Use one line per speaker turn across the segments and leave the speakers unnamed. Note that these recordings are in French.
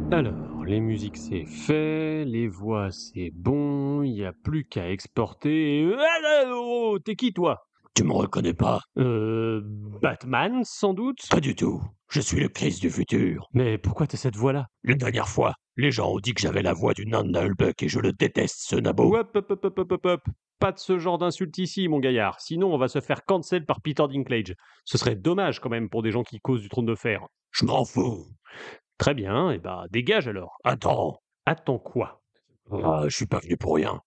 Alors, les musiques c'est fait, les voix c'est bon, il n'y a plus qu'à exporter. Oh, t'es qui toi?
Tu me reconnais pas?
Batman sans doute?
Pas du tout. Je suis le Chris du futur.
Mais pourquoi t'as cette voix-là?
La dernière fois, les gens ont dit que j'avais la voix du nain de Nullbuck et je le déteste, ce nabo.
Hop, hop, hop, hop, hop, hop, hop. Pas de ce genre d'insulte ici, mon gaillard. Sinon, on va se faire cancel par Peter Dinklage. Ce serait dommage quand même pour des gens qui causent du trône de fer.
Je m'en fous.
Très bien, et bah dégage alors.
Attends.
Attends quoi?
Je suis pas venu pour rien.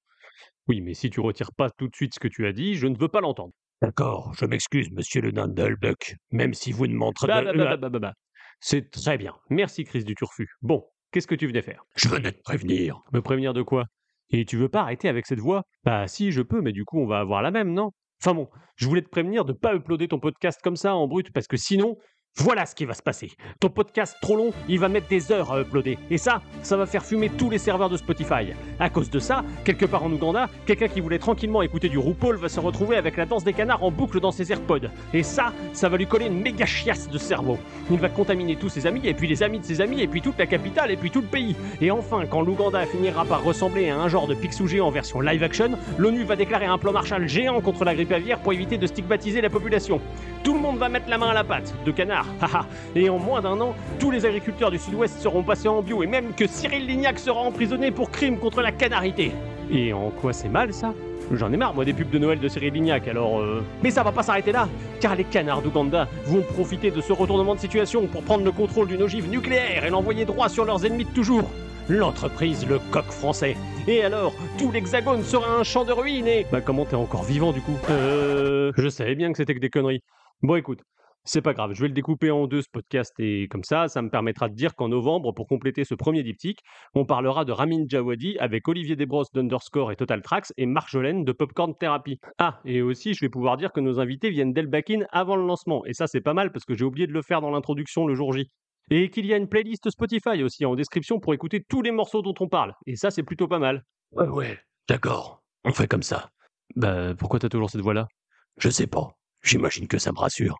Oui, mais si tu retires pas tout de suite ce que tu as dit, je ne veux pas l'entendre.
D'accord, je m'excuse, monsieur le nain de Nullbuck. Même si vous ne
Bah, bah, bah, bah,
m'entraînez...
bah, bah, bah. C'est très bien. Merci, Chris du Turfu. Bon, qu'est-ce que tu venais faire?
Je venais te prévenir.
Me prévenir de quoi? Et tu veux pas arrêter avec cette voix? Bah si, je peux, mais du coup, on va avoir la même, non? Enfin bon, je voulais te prévenir de pas uploader ton podcast comme ça en brut, parce que sinon, voilà ce qui va se passer. Ton podcast trop long, il va mettre des heures à uploader. Et ça va faire fumer tous les serveurs de Spotify. À cause de ça, quelque part en Ouganda, quelqu'un qui voulait tranquillement écouter du RuPaul va se retrouver avec la danse des canards en boucle dans ses AirPods. Et ça va lui coller une méga chiasse de cerveau. Il va contaminer tous ses amis, et puis les amis de ses amis, et puis toute la capitale, et puis tout le pays. Et enfin, quand l'Ouganda finira par ressembler à un genre de Picsou géant en version live action, l'ONU va déclarer un plan Marshall géant contre la grippe aviaire pour éviter de stigmatiser la population. Tout le monde va mettre la main à la pâte, de canard, haha. Et en moins d'un an, tous les agriculteurs du Sud-Ouest seront passés en bio, et même que Cyril Lignac sera emprisonné pour crime contre la canarité. Et en quoi c'est mal ça? J'en ai marre, moi, des pubs de Noël de Cyril Lignac, alors Mais ça va pas s'arrêter là, car les canards d'Ouganda vont profiter de ce retournement de situation pour prendre le contrôle d'une ogive nucléaire et l'envoyer droit sur leurs ennemis de toujours. L'entreprise Le Coq Français. Et alors, tout l'Hexagone sera un champ de ruines et... Bah comment t'es encore vivant du coup? Je savais bien que c'était que des conneries. Bon écoute, c'est pas grave, je vais le découper en deux ce podcast et comme ça me permettra de dire qu'en novembre, pour compléter ce premier diptyque, on parlera de Ramin Djawadi avec Olivier Desbrosses d'Underscore et Total Tracks et Marjolaine de Popcorn Therapy. Ah, et aussi je vais pouvoir dire que nos invités viennent d'Elbakin avant le lancement, et ça c'est pas mal parce que j'ai oublié de le faire dans l'introduction le jour J. Et qu'il y a une playlist Spotify aussi en description pour écouter tous les morceaux dont on parle, et ça c'est plutôt pas mal.
Ouais, d'accord. On fait comme ça.
Bah pourquoi t'as toujours cette voix-là?
Je sais pas. J'imagine que ça me rassure.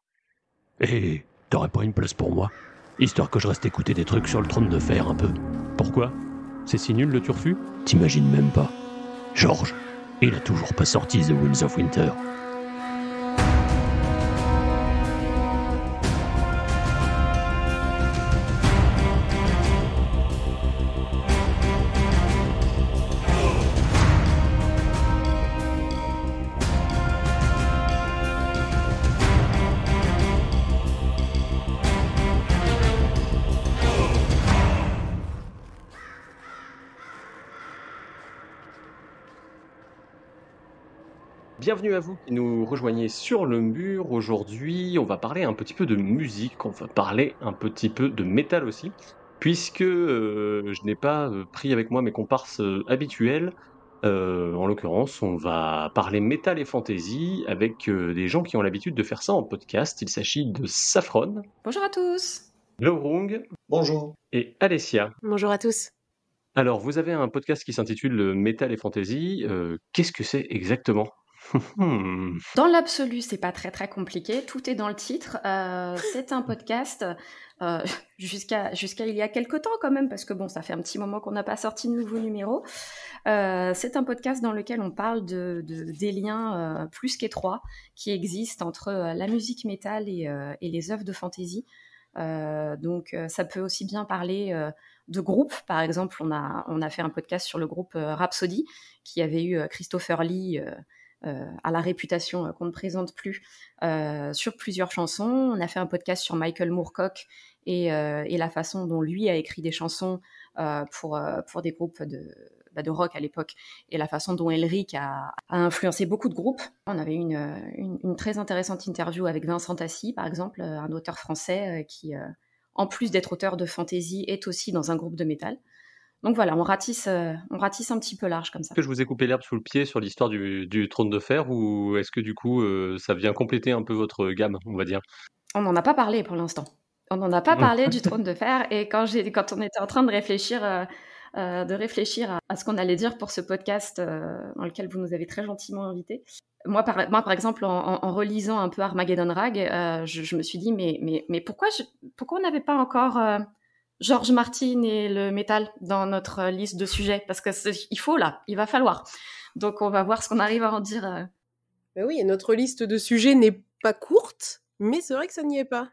Et t'aurais pas une place pour moi? Histoire que je reste écouter des trucs sur le trône de fer un peu.
Pourquoi? C'est si nul le turfu?
T'imagines même pas. George, il a toujours pas sorti The Winds of Winter.
Bienvenue à vous qui nous rejoignez sur le mur. Aujourd'hui, on va parler un petit peu de musique, on va parler un petit peu de métal aussi, puisque je n'ai pas pris avec moi mes comparses habituels. En l'occurrence, on va parler métal et fantasy avec des gens qui ont l'habitude de faire ça en podcast. Il s'agit de Saffron,
Bonjour à tous.
Laurung
Bonjour.
et Alessia.
Bonjour à tous.
Alors, vous avez un podcast qui s'intitule Métal et Fantasy. Qu'est-ce que c'est exactement?
Dans l'absolu, c'est pas très très compliqué. Tout est dans le titre. C'est un podcast jusqu'à il y a quelques temps quand même, parce que bon, ça fait un petit moment qu'on n'a pas sorti de nouveaux numéros. C'est un podcast dans lequel on parle des liens plus qu'étroits qui existent entre la musique métal et les œuvres de fantasy. Donc ça peut aussi bien parler de groupes. Par exemple, on a fait un podcast sur le groupe Rhapsody qui avait eu Christopher Lee à la réputation qu'on ne présente plus sur plusieurs chansons. On a fait un podcast sur Michael Moorcock et la façon dont lui a écrit des chansons pour des groupes de rock à l'époque, et la façon dont Elric a influencé beaucoup de groupes. On avait une très intéressante interview avec Vincent Tassi, par exemple, un auteur français qui, en plus d'être auteur de fantasy, est aussi dans un groupe de métal. Donc voilà, on ratisse un petit peu large comme ça.
Est-ce que je vous ai coupé l'herbe sous le pied sur l'histoire du trône de fer, ou est-ce que du coup ça vient compléter un peu votre gamme, on va dire?
On n'en a pas parlé pour l'instant. On n'en a pas parlé du trône de fer, et quand on était en train de réfléchir à ce qu'on allait dire pour ce podcast dans lequel vous nous avez très gentiment invités, moi par exemple, en relisant un peu Armageddon Rag, je me suis dit mais pourquoi on n'avait pas encore George Martin et le métal dans notre liste de sujets, parce que il va falloir. Donc on va voir ce qu'on arrive à en dire.
Ben oui, et notre liste de sujets n'est pas courte, mais c'est vrai que ça n'y est pas.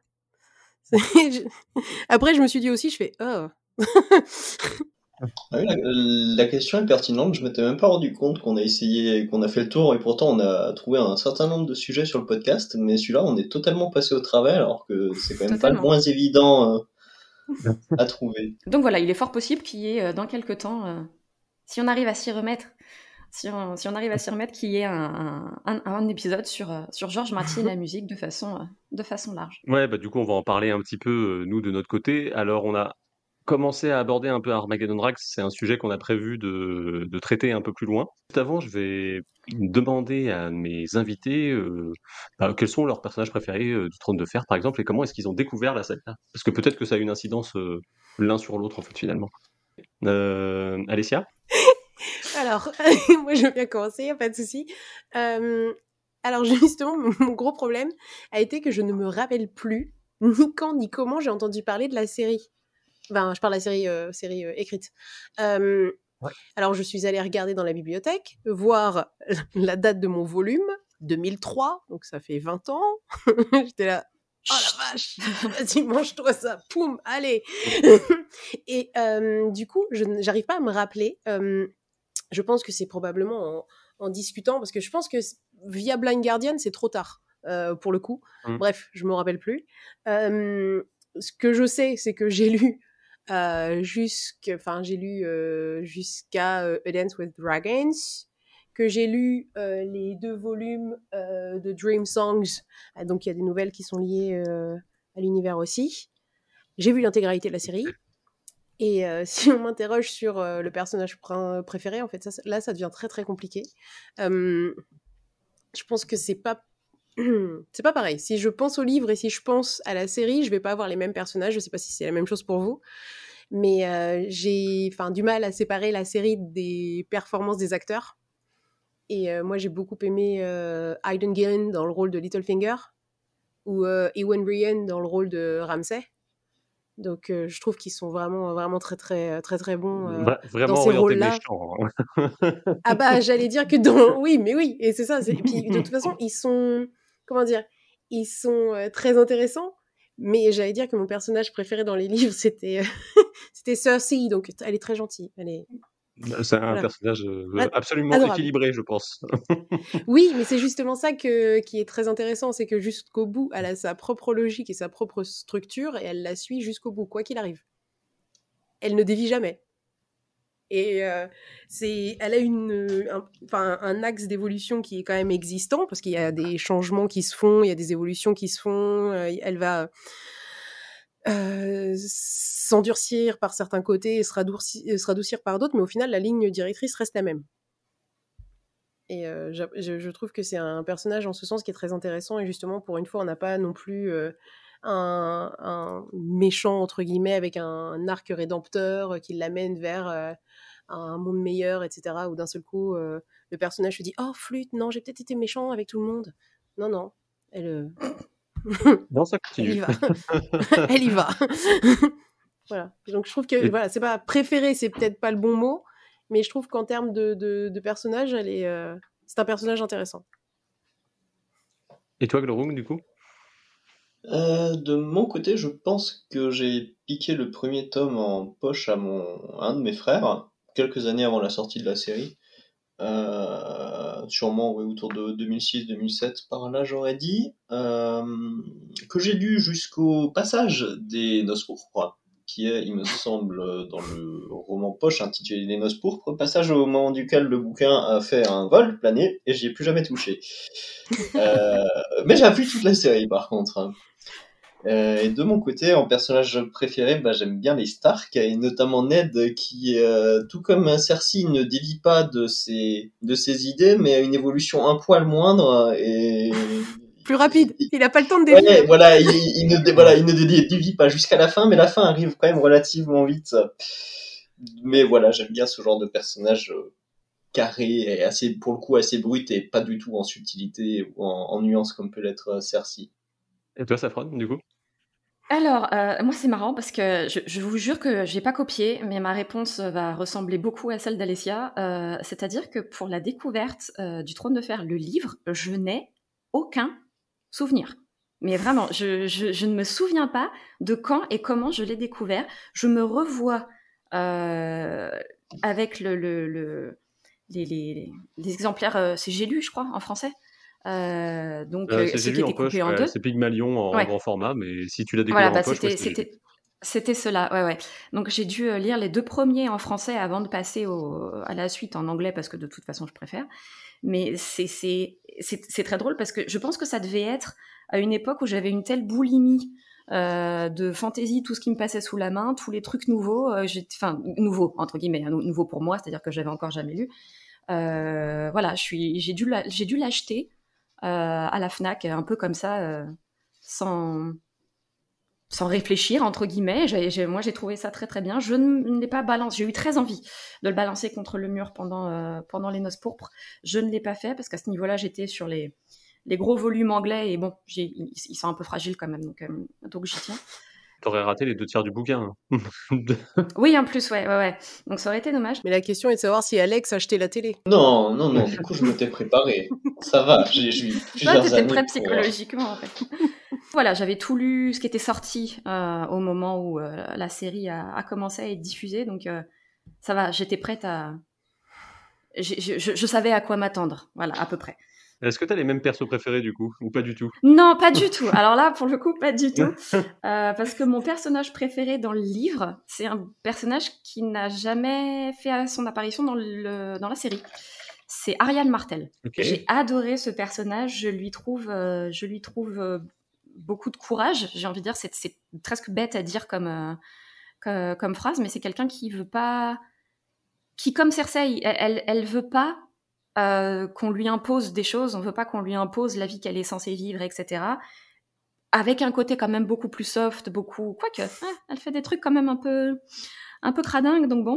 Après, je me suis dit aussi, je fais oh.
Ah oui, la question est pertinente. Je m'étais même pas rendu compte qu'on a fait le tour, et pourtant on a trouvé un certain nombre de sujets sur le podcast, mais celui-là on est totalement passé au travers, alors que c'est quand même pas le moins évident à trouver.
Donc voilà, il est fort possible qu'il y ait dans quelques temps, si on arrive à s'y remettre, qu'il y ait un épisode sur George Martin et la musique de façon large.
Ouais, bah du coup, on va en parler un petit peu, nous, de notre côté. Alors, on a commencé à aborder un peu Armageddon Drags, c'est un sujet qu'on a prévu de traiter un peu plus loin. Juste avant, je vais demander à mes invités quels sont leurs personnages préférés du Trône de Fer, par exemple, et comment est-ce qu'ils ont découvert la saga. Parce que peut-être que ça a une incidence l'un sur l'autre, en fait, finalement. Alessia ?
Alors, moi je veux bien commencer, pas de souci. Alors justement, mon gros problème a été que je ne me rappelle plus ni quand ni comment j'ai entendu parler de la série. Enfin, je parle de la série écrite. Ouais. Alors je suis allée regarder dans la bibliothèque, voir la date de mon volume, 2003, donc ça fait 20 ans. J'étais là, oh la vache, vas-y mange-toi ça, poum, allez. Et du coup, j'arrive pas à me rappeler. Je pense que c'est probablement en discutant, parce que je pense que via Blind Guardian, c'est trop tard, pour le coup. Bref, je me rappelle plus. Ce que je sais, c'est que j'ai lu jusqu'à A Dance with Dragons, que j'ai lu les 2 volumes de Dream Songs, donc il y a des nouvelles qui sont liées à l'univers aussi. J'ai vu l'intégralité de la série. Et si on m'interroge sur le personnage préféré, en fait, ça devient très très compliqué. Je pense que c'est pas pareil. Si je pense au livre et si je pense à la série, je vais pas avoir les mêmes personnages. Je sais pas si c'est la même chose pour vous, mais j'ai du mal à séparer la série des performances des acteurs. Et moi, j'ai beaucoup aimé Aidan Gillen dans le rôle de Littlefinger ou Ewan Brian dans le rôle de Ramsay. Donc je trouve qu'ils sont vraiment très très très très bons
vraiment
dans ces rôles-là.
Méchant,
hein. Ah bah j'allais dire que dans oui et c'est ça. Et puis de toute façon ils sont très intéressants. Mais j'allais dire que mon personnage préféré dans les livres c'était Cersei, donc elle est très gentille.
C'est un personnage absolument
adorable.
Équilibré, je pense.
Oui, mais c'est justement ça qui est très intéressant, c'est que jusqu'au bout, elle a sa propre logique et sa propre structure, et elle la suit jusqu'au bout, quoi qu'il arrive. Elle ne dévie jamais. Et elle a un axe d'évolution qui est quand même existant, parce qu'il y a des changements qui se font, il y a des évolutions qui se font, elle va s'endurcir par certains côtés et se radoucir par d'autres, mais au final, la ligne directrice reste la même. Et je trouve que c'est un personnage en ce sens qui est très intéressant, et justement, pour une fois, on n'a pas non plus un méchant, entre guillemets, avec un arc rédempteur qui l'amène vers un monde meilleur, etc., où d'un seul coup, le personnage se dit « Oh, flûte, non, j'ai peut-être été méchant avec tout le monde. » Non, elle...
Non, ça continue.
Elle y va. Elle y va. Voilà. Donc je trouve que voilà, c'est pas préféré, c'est peut-être pas le bon mot, mais je trouve qu'en termes de personnage, c'est un personnage intéressant.
Et toi, Glorung, du coup ?
De mon côté, je pense que j'ai piqué le premier tome en poche à un de mes frères, quelques années avant la sortie de la série. Sûrement autour de 2006-2007 par là, j'aurais dit, que j'ai lu jusqu'au passage des Noces pourpres, qui est, il me semble, dans le roman poche intitulé Les Noces pourpres, passage au moment duquel le bouquin a fait un vol plané, et j'y ai plus jamais touché. Mais j'ai appris toute la série, par contre. Et de mon côté, en personnage préféré, j'aime bien les Stark, et notamment Ned, qui, tout comme Cersei, ne dévie pas de ses idées, mais a une évolution un poil moindre, et...
Plus rapide, il n'a pas le temps de dévier.
Ouais, voilà, il ne dévie pas jusqu'à la fin, mais la fin arrive quand même relativement vite. Mais voilà, j'aime bien ce genre de personnage carré, et assez, pour le coup, assez brut, et pas du tout en subtilité ou en nuance comme peut l'être Cersei.
Et toi, Safran, du coup ?
Alors, moi, c'est marrant parce que je vous jure que j'ai pas copié, mais ma réponse va ressembler beaucoup à celle d'Alessia. C'est-à-dire que pour la découverte du Trône de Fer, le livre, je n'ai aucun souvenir. Mais vraiment, je ne me souviens pas de quand et comment je l'ai découvert. Je me revois avec les exemplaires, c'est J'ai lu, je crois, en français.
C'est
Ceux
J'ai
qui
lu en
étaient
poche,
coupés en deux.
c'est Pygmalion en
Ouais.
grand format, mais si tu l'as
Voilà,
découvert en poche, ouais, c'était J'ai lu.
c'était cela, ouais. Donc j'ai dû lire les 2 premiers en français avant de passer à la suite en anglais parce que de toute façon je préfère. Mais c'est très drôle parce que je pense que ça devait être à une époque où j'avais une telle boulimie de fantasy, tout ce qui me passait sous la main, tous les trucs nouveaux, enfin nouveaux entre guillemets, hein, nouveaux pour moi, c'est-à-dire que j'avais encore jamais lu. Voilà, j'ai dû l'acheter à la Fnac, un peu comme ça, sans réfléchir, entre guillemets. Moi, j'ai trouvé ça très très bien. Je ne l'ai pas balancé. J'ai eu très envie de le balancer contre le mur pendant les noces pourpres. Je ne l'ai pas fait parce qu'à ce niveau-là, j'étais sur les gros volumes anglais et bon, ils sont un peu fragiles quand même, donc j'y tiens.
T'aurais raté les 2 tiers du bouquin.
Oui, en plus, ouais. Donc ça aurait été dommage.
Mais la question est de savoir si Alex a acheté la télé.
Non, du coup, je m'étais préparé. Ça va, j'ai eu plusieurs
T'étais
années
prêt
pour,
psychologiquement, en fait. Voilà, j'avais tout lu ce qui était sorti au moment où la série a commencé à être diffusée, donc ça va, j'étais prête à... Je savais à quoi m'attendre, voilà, à peu près.
Est-ce que t'as les mêmes persos préférés du coup, ou pas du tout?
Non, pas du tout. Alors là, pour le coup, pas du tout. Parce que mon personnage préféré dans le livre, c'est un personnage qui n'a jamais fait son apparition dans la série. C'est Ariane Martel.
Ok.
J'ai adoré ce personnage. Je lui trouve beaucoup de courage. J'ai envie de dire, c'est presque bête à dire comme phrase, mais c'est quelqu'un qui veut pas, qui comme Cersei, elle veut pas qu'on lui impose des choses, on veut pas qu'on lui impose la vie qu'elle est censée vivre, etc. Avec un côté quand même beaucoup plus soft, quoique, elle fait des trucs quand même un peu cradingue, donc bon.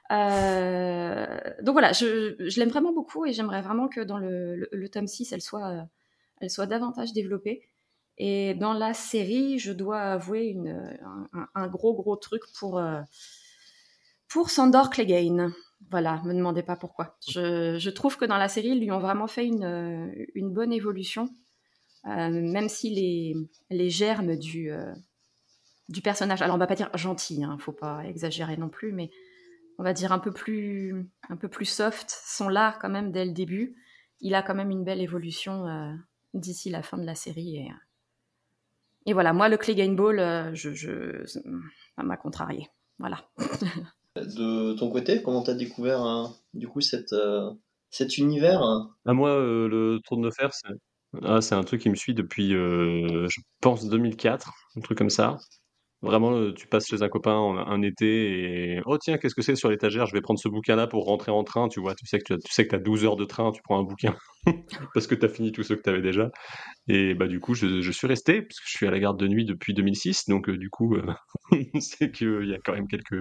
Donc voilà, je l'aime vraiment beaucoup et j'aimerais vraiment que dans le tome 6, elle soit davantage développée. Et dans la série, je dois avouer un gros truc pour Sandor Clegane. Voilà, me demandez pas pourquoi. Je trouve que dans la série, ils lui ont vraiment fait une bonne évolution, même si les germes du personnage, alors on va pas dire gentil, hein, faut pas exagérer non plus, mais on va dire un peu plus soft, sont là quand même dès le début. Il a quand même une belle évolution d'ici la fin de la série. Et voilà, moi, le Clegane Ball, ça m'a contrarié. Voilà.
De ton côté, comment t'as découvert du coup cet univers?
Moi, le Trône de Fer, c'est un truc qui me suit depuis, je pense 2004, un truc comme ça. Vraiment, tu passes chez un copain un été et oh tiens, qu'est-ce que c'est sur l'étagère? Je vais prendre ce bouquin-là pour rentrer en train, tu vois? Tu sais que tu as 12 heures de train, tu prends un bouquin parce que tu as fini tous ceux que tu avais déjà. Et bah du coup, je suis resté parce que je suis à la garde de nuit depuis 2006, donc du coup, c'est qu'il y a quand même quelques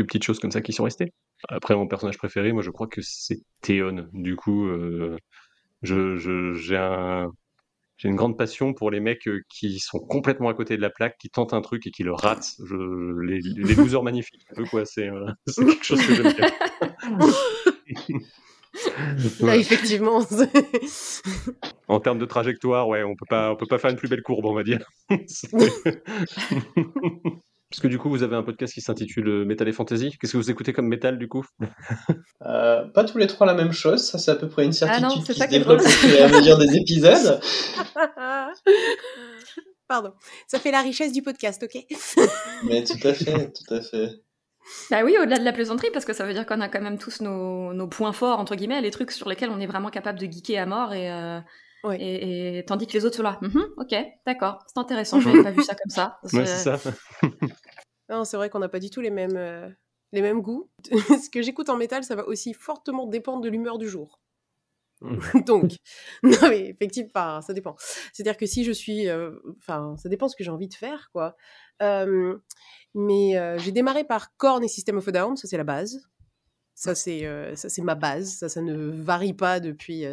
petites choses comme ça qui sont restées. Après, mon personnage préféré, moi, je crois que c'est Théon. Du coup, j'ai une grande passion pour les mecs qui sont complètement à côté de la plaque, qui tentent un truc et qui le ratent. Les losers magnifiques, un peu quoi. C'est quelque chose que j'aime bien.
Là, effectivement.
En termes de trajectoire, ouais, on peut pas faire une plus belle courbe, on va dire. Parce que du coup, vous avez un podcast qui s'intitule Metal et Fantasy. Qu'est-ce que vous écoutez comme métal, du coup?
Pas tous les trois la même chose, ça c'est à peu près une certitude
c'est
qui
ça
se
qui est
développe au
drôle.
fur et à mesure des épisodes.
Pardon. Ça fait la richesse du podcast, ok?
Mais tout à fait.
Bah oui, au-delà de la plaisanterie, parce que ça veut dire qu'on a quand même tous nos points forts, entre guillemets, les trucs sur lesquels on est vraiment capable de geeker à mort,
Ouais.
et tandis que les autres sont là. Ok, d'accord, c'est intéressant, je n'avais pas vu ça comme ça.
Ouais, c'est ça.
Non, c'est vrai qu'on n'a pas du tout les mêmes goûts. Ce que j'écoute en métal, ça va aussi fortement dépendre de l'humeur du jour. Donc, non mais effectivement, ça dépend. C'est-à-dire que si je suis... ça dépend ce que j'ai envie de faire, quoi. Mais j'ai démarré par Korn et System of a Down, ça c'est la base. Ça c'est ma base, ça ne varie pas depuis...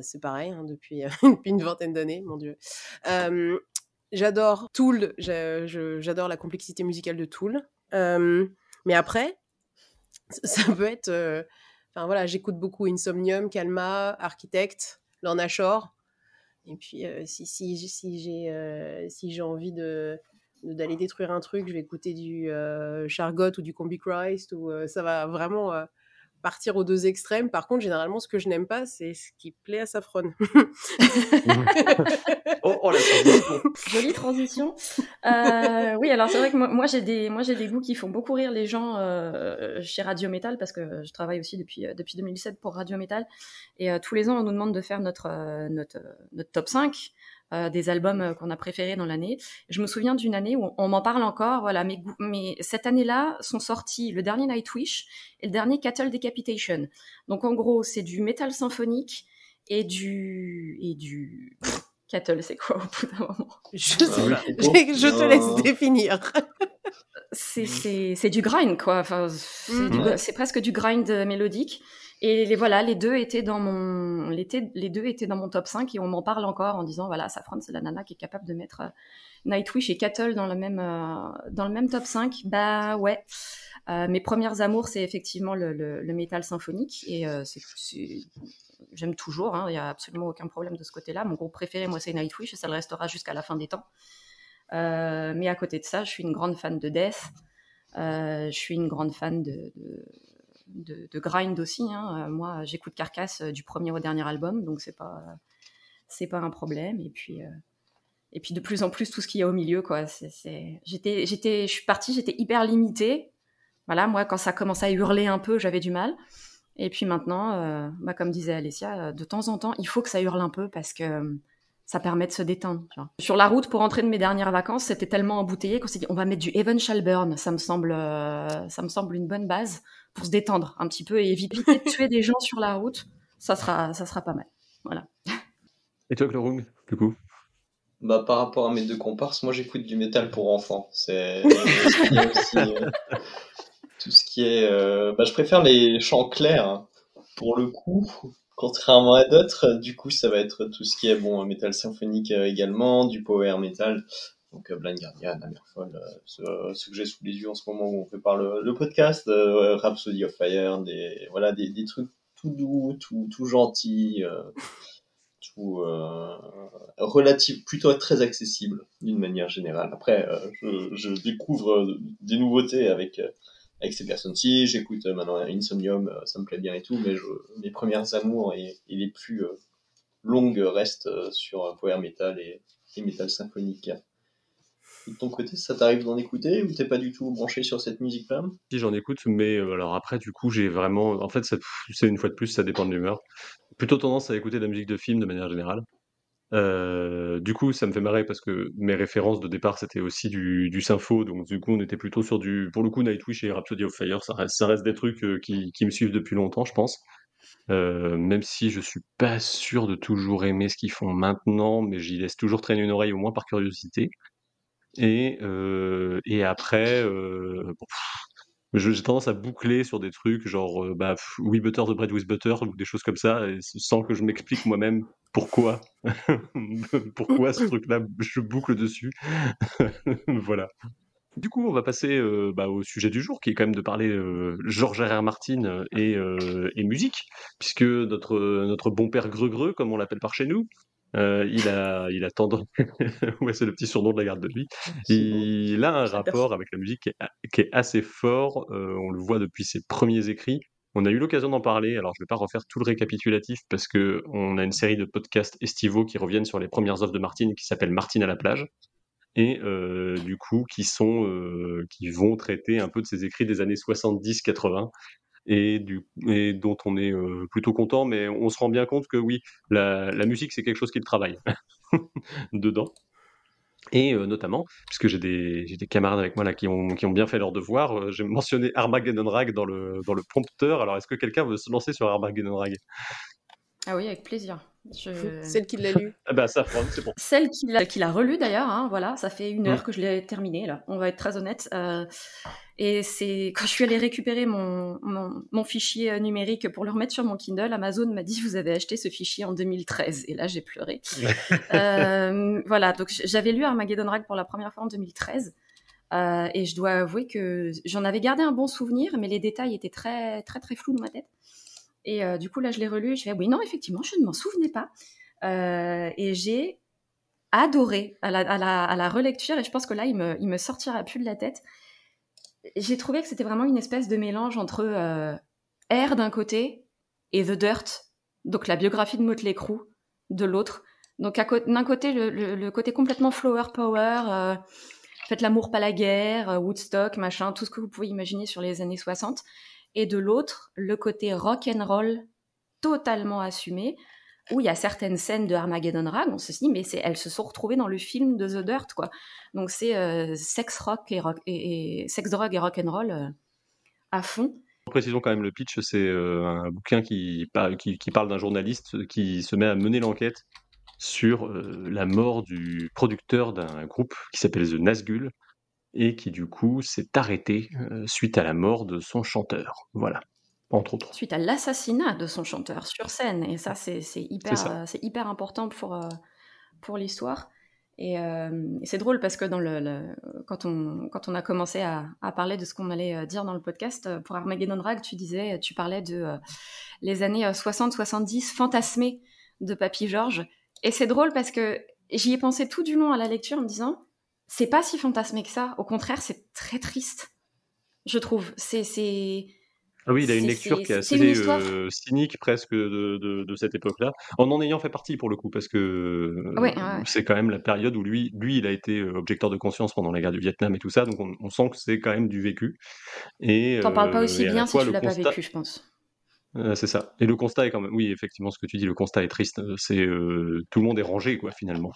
c'est pareil, hein, depuis une vingtaine d'années, mon Dieu. J'adore Tool, j'adore la complexité musicale de Tool. Mais après, ça peut être... Enfin voilà, j'écoute beaucoup Insomnium, Kalma, Architect, Lorna Shore. Et puis si j'ai envie d'aller détruire un truc, je vais écouter du Chargot ou du Combi Christ, ou ça va vraiment partir aux deux extrêmes. Par contre, généralement, ce que je n'aime pas, c'est ce qui plaît à Saffron.
Oh la transition.
Jolie transition. Oui, alors c'est vrai que moi j'ai des goûts qui font beaucoup rire les gens chez Radio Metal, parce que je travaille aussi depuis 2007 pour Radio Metal, et tous les ans on nous demande de faire notre top 5 des albums qu'on a préférés dans l'année. Je me souviens d'une année où on m'en parle encore. Voilà, mais cette année-là sont sortis le dernier Nightwish et le dernier Cattle Decapitation. Donc en gros, c'est du métal symphonique et du Cattle, c'est quoi au bout d'un moment?
Je te laisse définir.
C'est du grind, quoi. Enfin, c'est presque du grind mélodique. Et les deux étaient dans mon top 5, et on m'en parle encore en disant, voilà, Saffron, c'est la nana qui est capable de mettre Nightwish et Cattle dans le même top 5. Bah ouais. Mes premières amours, c'est effectivement le métal symphonique, et j'aime toujours, il n'y a absolument aucun problème de ce côté-là. Mon groupe préféré, moi, c'est Nightwish, et ça le restera jusqu'à la fin des temps. Mais à côté de ça, je suis une grande fan de death. Je suis une grande fan de grind aussi. Moi, j'écoute Carcass du premier au dernier album, donc c'est pas un problème. Et puis de plus en plus, tout ce qu'il y a au milieu, quoi. Je suis partie, j'étais hyper limitée. Voilà, moi, quand ça commençait à hurler un peu, j'avais du mal. Et puis maintenant, comme disait Alessia, de temps en temps, il faut que ça hurle un peu, parce que ça permet de se détendre. Tu vois. Sur la route, pour rentrer de mes dernières vacances, c'était tellement embouteillé qu'on s'est dit, on va mettre du Heaven Shall Burn. Ça me semble une bonne base pour se détendre un petit peu et éviter de tuer des gens sur la route. Ça sera pas mal. Voilà.
Et toi, Chlorung, du coup?
Bah, par rapport à mes deux comparses, moi j'écoute du métal pour enfants. C'est aussi tout ce qui est. Je préfère les chants clairs, hein. Pour le coup, contrairement à d'autres. Du coup, ça va être tout ce qui est métal symphonique également, du power metal. Donc Blind Guardian, Hammerfall, ce que j'ai sous les yeux en ce moment où on prépare le podcast, Rhapsody of Fire, des trucs tout doux, tout gentils. Tout plutôt très accessible d'une manière générale. Après, je découvre des nouveautés avec ces personnes-ci. J'écoute maintenant Insomnium, ça me plaît bien et tout, mais mes premières amours et les plus longues restent sur Power Metal et Metal Symphonique. Et de ton côté, ça t'arrive d'en écouter ou t'es pas du tout branché sur cette musique-là?
Si, j'en écoute, mais alors après, du coup, j'ai vraiment... En fait, c'est une fois de plus, ça dépend de l'humeur. Plutôt tendance à écouter de la musique de film de manière générale. Du coup, ça me fait marrer parce que mes références de départ, c'était aussi du sympho, donc du coup, on était plutôt sur pour le coup, Nightwish et Rhapsody of Fire, ça reste des trucs qui me suivent depuis longtemps, je pense. Même si je suis pas sûr de toujours aimer ce qu'ils font maintenant, mais j'y laisse toujours traîner une oreille, au moins par curiosité. Et après, j'ai tendance à boucler sur des trucs genre We Butter the Bread with Butter ou des choses comme ça, et sans que je m'explique moi-même pourquoi ce truc-là, je boucle dessus. Voilà. Du coup, on va passer au sujet du jour, qui est quand même de parler George R.R. Martin et musique, puisque notre bon père Greux-Greux, comme on l'appelle par chez nous, il a tendance... ouais, c'est le petit surnom de la garde de lui. Il a un rapport avec la musique qui est assez fort. On le voit depuis ses premiers écrits. On a eu l'occasion d'en parler. Alors, je ne vais pas refaire tout le récapitulatif parce que on a une série de podcasts estivaux qui reviennent sur les premières œuvres de Martin, qui s'appelle Martin à la plage, et du coup qui vont traiter un peu de ses écrits des années 70-80. Et dont on est plutôt content, mais on se rend bien compte que oui, la musique, c'est quelque chose qui le travaille dedans. Et notamment, puisque j'ai des camarades avec moi là qui ont bien fait leur devoir, j'ai mentionné Armageddon Rag dans le prompteur. Alors, est-ce que quelqu'un veut se lancer sur Armageddon Rag?
Ah oui, avec plaisir.
Celle qui l'a lu.
Ah bah, Safran, c'est bon.
Celle qui l'a relu d'ailleurs, hein, voilà, ça fait 1 heure que je l'ai terminée, là, on va être très honnête. Et c'est quand je suis allée récupérer mon fichier numérique pour le remettre sur mon Kindle, Amazon m'a dit vous avez acheté ce fichier en 2013. Et là, j'ai pleuré. Voilà, donc j'avais lu Armageddon Rag pour la première fois en 2013. Et je dois avouer que j'en avais gardé un bon souvenir, mais les détails étaient très, très, très flous dans ma tête. Et du coup, là, je l'ai relu et je fais oui, non, effectivement, je ne m'en souvenais pas. Et j'ai adoré à la relecture, et je pense que là, il me sortira plus de la tête. J'ai trouvé que c'était vraiment une espèce de mélange entre Air d'un côté et The Dirt, donc la biographie de Motley Crue de l'autre. Donc d'un côté, le côté complètement flower power, faites l'amour pas la guerre, Woodstock, machin, tout ce que vous pouvez imaginer sur les années 60. Et de l'autre, le côté rock and roll totalement assumé, où il y a certaines scènes de Armageddon Rag, on se dit, mais elles se sont retrouvées dans le film de The Dirt, quoi. Donc c'est sex, sex, drogue et rock and roll à fond.
Précisons quand même le pitch, c'est un bouquin qui parle d'un journaliste qui se met à mener l'enquête sur la mort du producteur d'un groupe qui s'appelle The Nazgûl et qui du coup s'est arrêté suite à la mort de son chanteur. Voilà, entre autres.
Suite à l'assassinat de son chanteur sur scène, et ça c'est hyper important pour l'histoire. Et c'est drôle parce que quand on a commencé à parler de ce qu'on allait dire dans le podcast, pour Armageddon Rag, tu parlais de les années 60-70 fantasmées de Papy Georges. Et c'est drôle parce que j'y ai pensé tout du long à la lecture en me disant, c'est pas si fantasmé que ça, au contraire, c'est très triste, je trouve.
Ah oui, il a une lecture qui est assez cynique presque de cette époque-là, en ayant fait partie pour le coup, parce que c'est quand même la période où lui il a été objecteur de conscience pendant la guerre du Vietnam et tout ça, donc on sent que c'est quand même du vécu. Et
t'en parles pas aussi bien si tu l'as pas vécu, je pense.
C'est ça. Et le constat est quand même, oui, effectivement, ce que tu dis, le constat est triste. C'est tout le monde est rangé, quoi, finalement.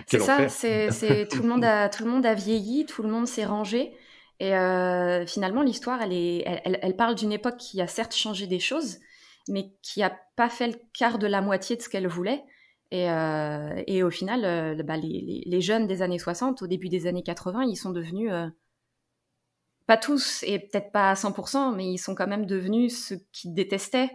C'est ça. C'est tout le monde a vieilli, tout le monde s'est rangé. Et finalement, l'histoire, elle parle d'une époque qui a certes changé des choses, mais qui a pas fait le quart de la moitié de ce qu'elle voulait. Et au final, les jeunes des années 60, au début des années 80, ils sont devenus pas tous, et peut-être pas à 100%, mais ils sont quand même devenus ceux qu'ils détestaient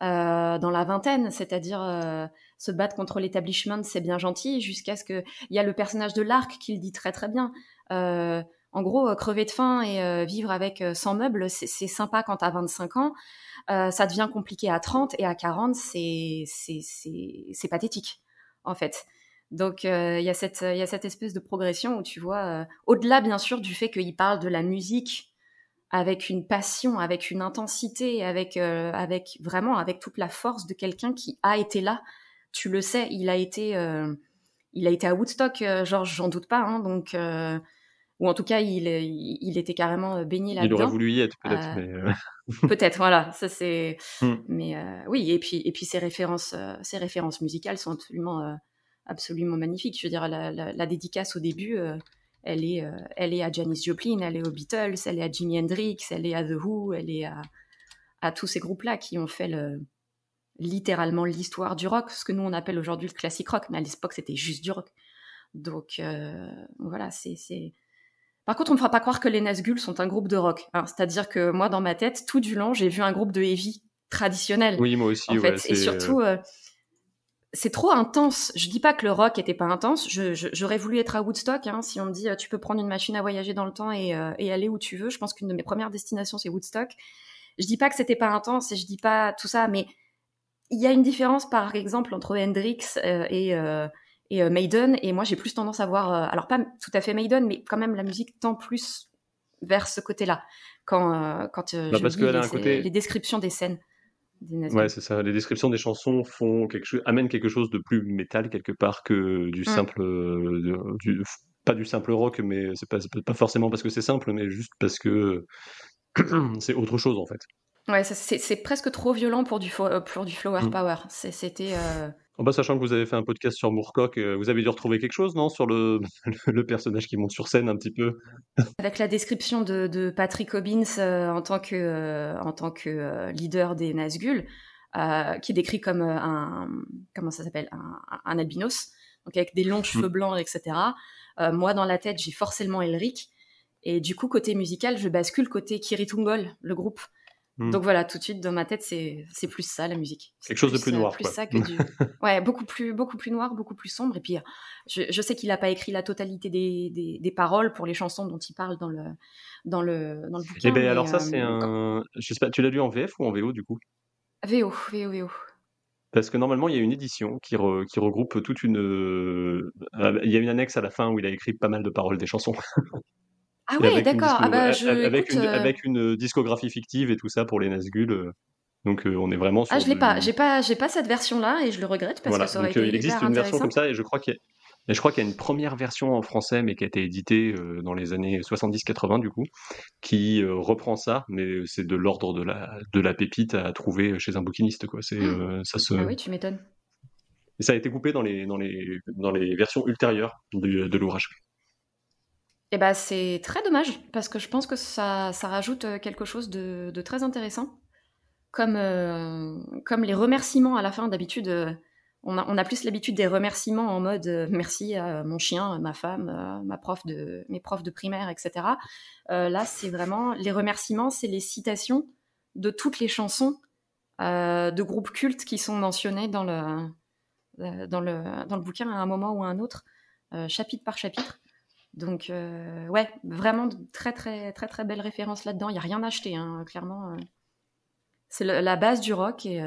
dans la vingtaine, c'est-à-dire se battre contre l'établissement, c'est bien gentil, jusqu'à ce que... Il y a le personnage de Lark qui le dit très très bien. En gros, crever de faim et vivre avec 100 meubles, c'est sympa quand t'as 25 ans. Ça devient compliqué à 30, et à 40, c'est pathétique, en fait. Donc il y a cette espèce de progression où tu vois, au-delà bien sûr du fait qu'il parle de la musique avec une passion, avec une intensité, avec toute la force de quelqu'un qui a été là. Tu le sais, il a été à Woodstock, Georges, j'en doute pas, hein, donc ou en tout cas il était carrément baigné là-dedans.
Il aurait voulu y être peut-être, mais
peut-être, voilà, ça c'est. Mais oui, et puis ces références musicales sont absolument magnifique. Je veux dire, la dédicace au début, elle est à Janis Joplin, elle est aux Beatles, elle est à Jimi Hendrix, elle est à The Who, elle est à tous ces groupes-là qui ont fait littéralement l'histoire du rock, ce que nous on appelle aujourd'hui le classic rock, mais à l'époque c'était juste du rock. Donc voilà, c'est... Par contre, on ne me fera pas croire que les Nazgûl sont un groupe de rock, hein. C'est-à-dire que moi, dans ma tête, tout du long, j'ai vu un groupe de heavy traditionnel.
Oui, moi aussi,
en fait. Et surtout... c'est trop intense. Je dis pas que le rock était pas intense. J'aurais voulu être à Woodstock, hein, si on me dit tu peux prendre une machine à voyager dans le temps et aller où tu veux. Je pense qu'une de mes premières destinations c'est Woodstock. Je dis pas que c'était pas intense et je dis pas tout ça, mais il y a une différence par exemple entre Hendrix et Maiden, et moi j'ai plus tendance à voir, alors pas tout à fait Maiden, mais quand même la musique tend plus vers ce côté-là quand je lis les descriptions des scènes.
Ouais, c'est ça. Les descriptions des chansons amènent quelque chose de plus métal quelque part que du simple, pas du simple rock, mais c'est pas forcément parce que c'est simple, mais juste parce que c'est autre chose en fait.
Ouais, c'est presque trop violent pour du flower power. C'était.
Sachant que vous avez fait un podcast sur Moorcock, vous avez dû retrouver quelque chose, non, sur le personnage qui monte sur scène un petit peu.
Avec la description de Patrick Hobbins en tant que leader des Nazgûl, qui est décrit comme comment ça s'appelle, un albinos, donc avec des longs cheveux blancs, etc. Moi, dans la tête, j'ai forcément Elric. Et du coup, côté musical, je bascule côté Kiritungol, le groupe. Donc voilà, tout de suite, dans ma tête, c'est plus ça, la musique. C'est
quelque chose de plus noir,
plus
quoi.
ça que du... Ouais, beaucoup plus noir, beaucoup plus sombre. Et puis, je sais qu'il n'a pas écrit la totalité des paroles pour les chansons dont il parle dans le bouquin.
Eh ben alors ça, c'est un... Je sais pas, tu l'as lu en VF ou en VO, du coup?
VO.
Parce que normalement, il y a une édition qui regroupe toute une... il y a une annexe à la fin où il a écrit pas mal de paroles des chansons.
Ah
Et
ouais,
avec
d'accord.
avec une discographie fictive et tout ça pour les Nazgûl. Donc on est vraiment sur
je l'ai pas. J'ai pas cette version-là et je le regrette parce que ça aurait été
il existe
hyper
une version
intéressant.
comme ça et je crois qu'il y a une première version en français mais qui a été éditée dans les années 70-80 du coup, qui reprend ça, mais c'est de l'ordre de la pépite à trouver chez un bouquiniste, quoi.
Ah oui, tu m'étonnes.
Et ça a été coupé dans les versions ultérieures de l'ouvrage.
Eh ben, c'est très dommage, parce que je pense que ça rajoute quelque chose de très intéressant. Comme les remerciements à la fin, d'habitude, on a plus l'habitude des remerciements en mode merci à mon chien, ma femme, mes profs de primaire, etc. Là, c'est vraiment les remerciements, c'est les citations de toutes les chansons de groupes cultes qui sont mentionnées dans le bouquin à un moment ou à un autre, chapitre par chapitre. Donc, ouais, vraiment très, très, très, très belle référence là-dedans. Il n'y a rien à acheter, hein, clairement. C'est la base du rock, et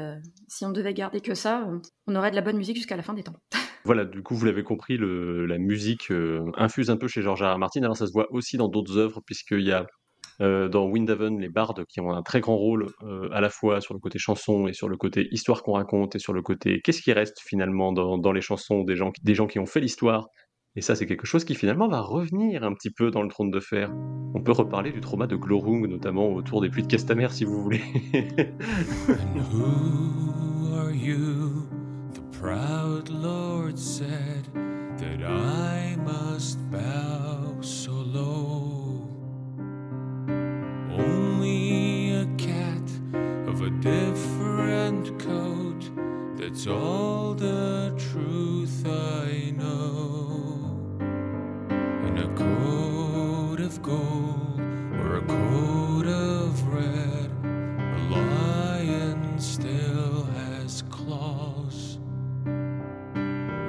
si on devait garder que ça, on aurait de la bonne musique jusqu'à la fin des temps.
Voilà, du coup, vous l'avez compris, la musique infuse un peu chez George R. R. Martin. Alors, ça se voit aussi dans d'autres œuvres, puisqu'il y a dans Windhaven les bardes qui ont un très grand rôle à la fois sur le côté chanson et sur le côté histoire qu'on raconte et sur le côté qu'est-ce qui reste finalement dans les chansons des gens qui ont fait l'histoire. Et ça, c'est quelque chose qui finalement va revenir un petit peu dans le Trône de Fer. On peut reparler du trauma de Glorung, notamment autour des pluies de Castamere, si vous voulez.
And who are you? The proud Lord said that I must bow so low. Only a cat of a different coat, that's all the truth I know. In a coat of gold or a coat of red, a lion still has claws.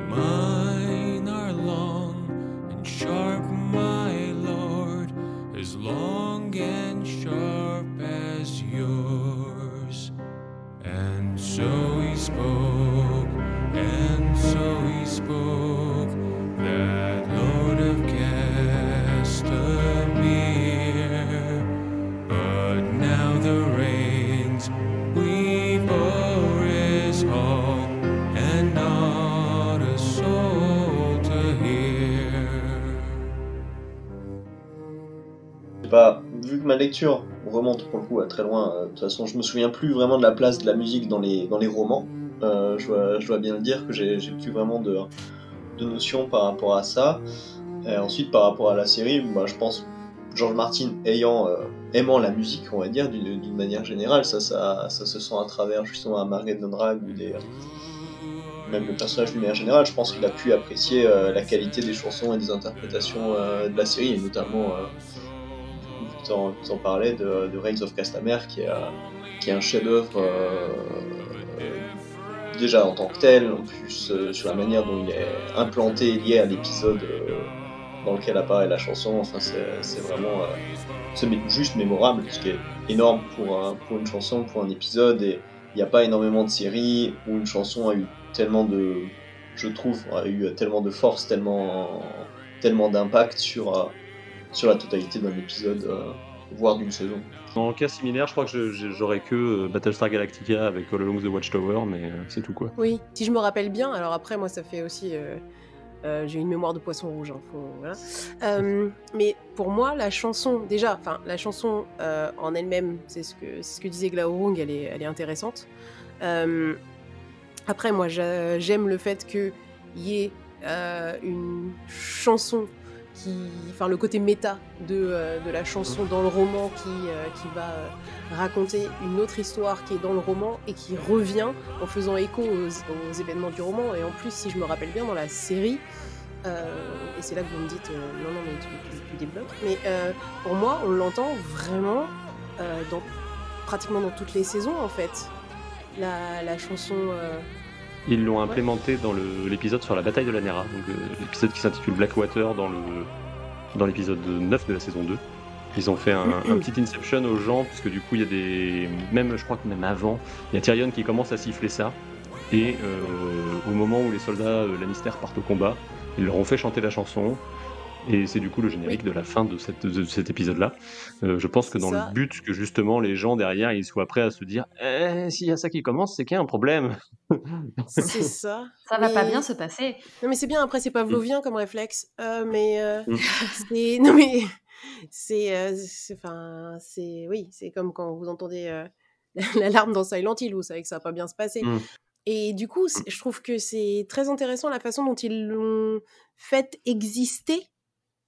Mine are long and sharp, my lord, as long and sharp as yours. And so he spoke, and so he spoke, that Lord of Castamere. But now the rains weep o'er his hall, and not a soul to hear.
Vu que ma lecture remonte pour le coup à très loin, de toute façon je me souviens plus vraiment de la place de la musique dans les romans. Je dois bien le dire que j'ai plus vraiment de notions par rapport à ça. Et ensuite par rapport à la série, je pense George Martin aimant la musique, on va dire d'une manière générale, ça se sent à travers justement à Margaret Donrag ou même le personnage d'une manière générale. Je pense qu'il a pu apprécier la qualité des chansons et des interprétations de la série, et notamment tu en parlais de Reigns of Castamere qui est un chef-d'œuvre déjà en tant que tel, en plus sur la manière dont il est implanté lié à l'épisode dans lequel apparaît la chanson. Enfin, c'est vraiment juste mémorable, ce qui est énorme pour une chanson, pour un épisode. Et il n'y a pas énormément de séries où une chanson a eu tellement de force, tellement d'impact sur la totalité d'un épisode, voire d'une saison.
En cas similaire, je crois que j'aurais que Battlestar Galactica avec All Along the Watchtower, mais c'est tout, quoi.
Oui, si je me rappelle bien, alors après moi ça fait aussi... j'ai une mémoire de poisson rouge, voilà. Mais pour moi, la chanson en elle-même, c'est ce que disait Glaurung, elle est intéressante. Après, moi, j'aime le fait qu'il y ait une chanson le côté méta de la chanson dans le roman qui va raconter une autre histoire qui est dans le roman et qui revient en faisant écho aux événements du roman. Et en plus, si je me rappelle bien, dans la série, et c'est là que vous me dites non mais tu débloques, mais pour moi on l'entend vraiment pratiquement dans toutes les saisons en fait, la chanson.
Ils l'ont implémenté dans l'épisode sur la bataille de la Nera, donc l'épisode qui s'intitule Blackwater dans l'épisode 9 de la saison 2. Ils ont fait un petit inception aux gens, parce que du coup il y a je crois que même avant, il y a Tyrion qui commence à siffler ça, et au moment où les soldats Lannister partent au combat, ils leur ont fait chanter la chanson, et c'est du coup le générique de la fin de cet épisode-là. Je pense que dans le but que justement les gens derrière ils soient prêts à se dire s'il y a ça qui commence, c'est qu'il y a un problème.
C'est ça.
Ça va pas bien se passer.
Non mais c'est bien, après c'est pavlovien comme réflexe, c'est comme quand vous entendez l'alarme dans Silent Hill, vous savez que ça va pas bien se passer. Et du coup, je trouve que c'est très intéressant la façon dont ils l'ont fait exister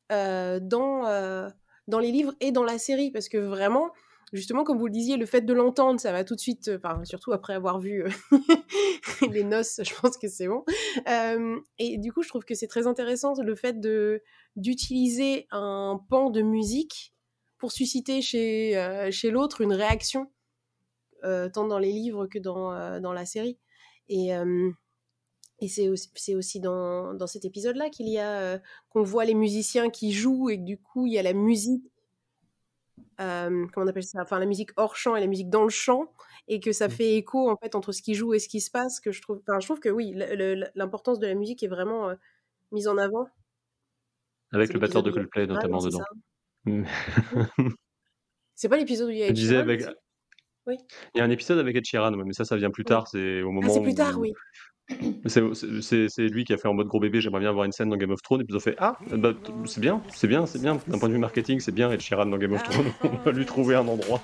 dans les livres et dans la série, parce que vraiment, justement, comme vous le disiez, le fait de l'entendre, ça va tout de suite, surtout après avoir vu les noces, je pense que c'est bon. Et du coup, je trouve que c'est très intéressant le fait d'utiliser un pan de musique pour susciter chez l'autre une réaction, tant dans les livres que dans la série. Et c'est aussi dans cet épisode-là qu'il y a qu'on voit les musiciens qui jouent et que du coup il y a la musique, comment on appelle ça, la musique hors champ et la musique dans le champ, et que ça fait écho en fait entre ce qui joue et ce qui se passe. Que je trouve que oui, l'importance de la musique est vraiment mise en avant.
Avec le batteur de Coldplay notamment dedans.
C'est pas l'épisode où il y a Ed Sheeran,
Oui. Il y a un épisode avec Ed Sheeran, mais ça vient plus tard. C'est au moment
c'est plus tard, oui.
C'est lui qui a fait en mode gros bébé. J'aimerais bien avoir une scène dans Game of Thrones. Et puis ils ont fait c'est bien. D'un point de vue marketing, c'est bien Ed Sheeran dans Game of Thrones. On va lui trouver un endroit.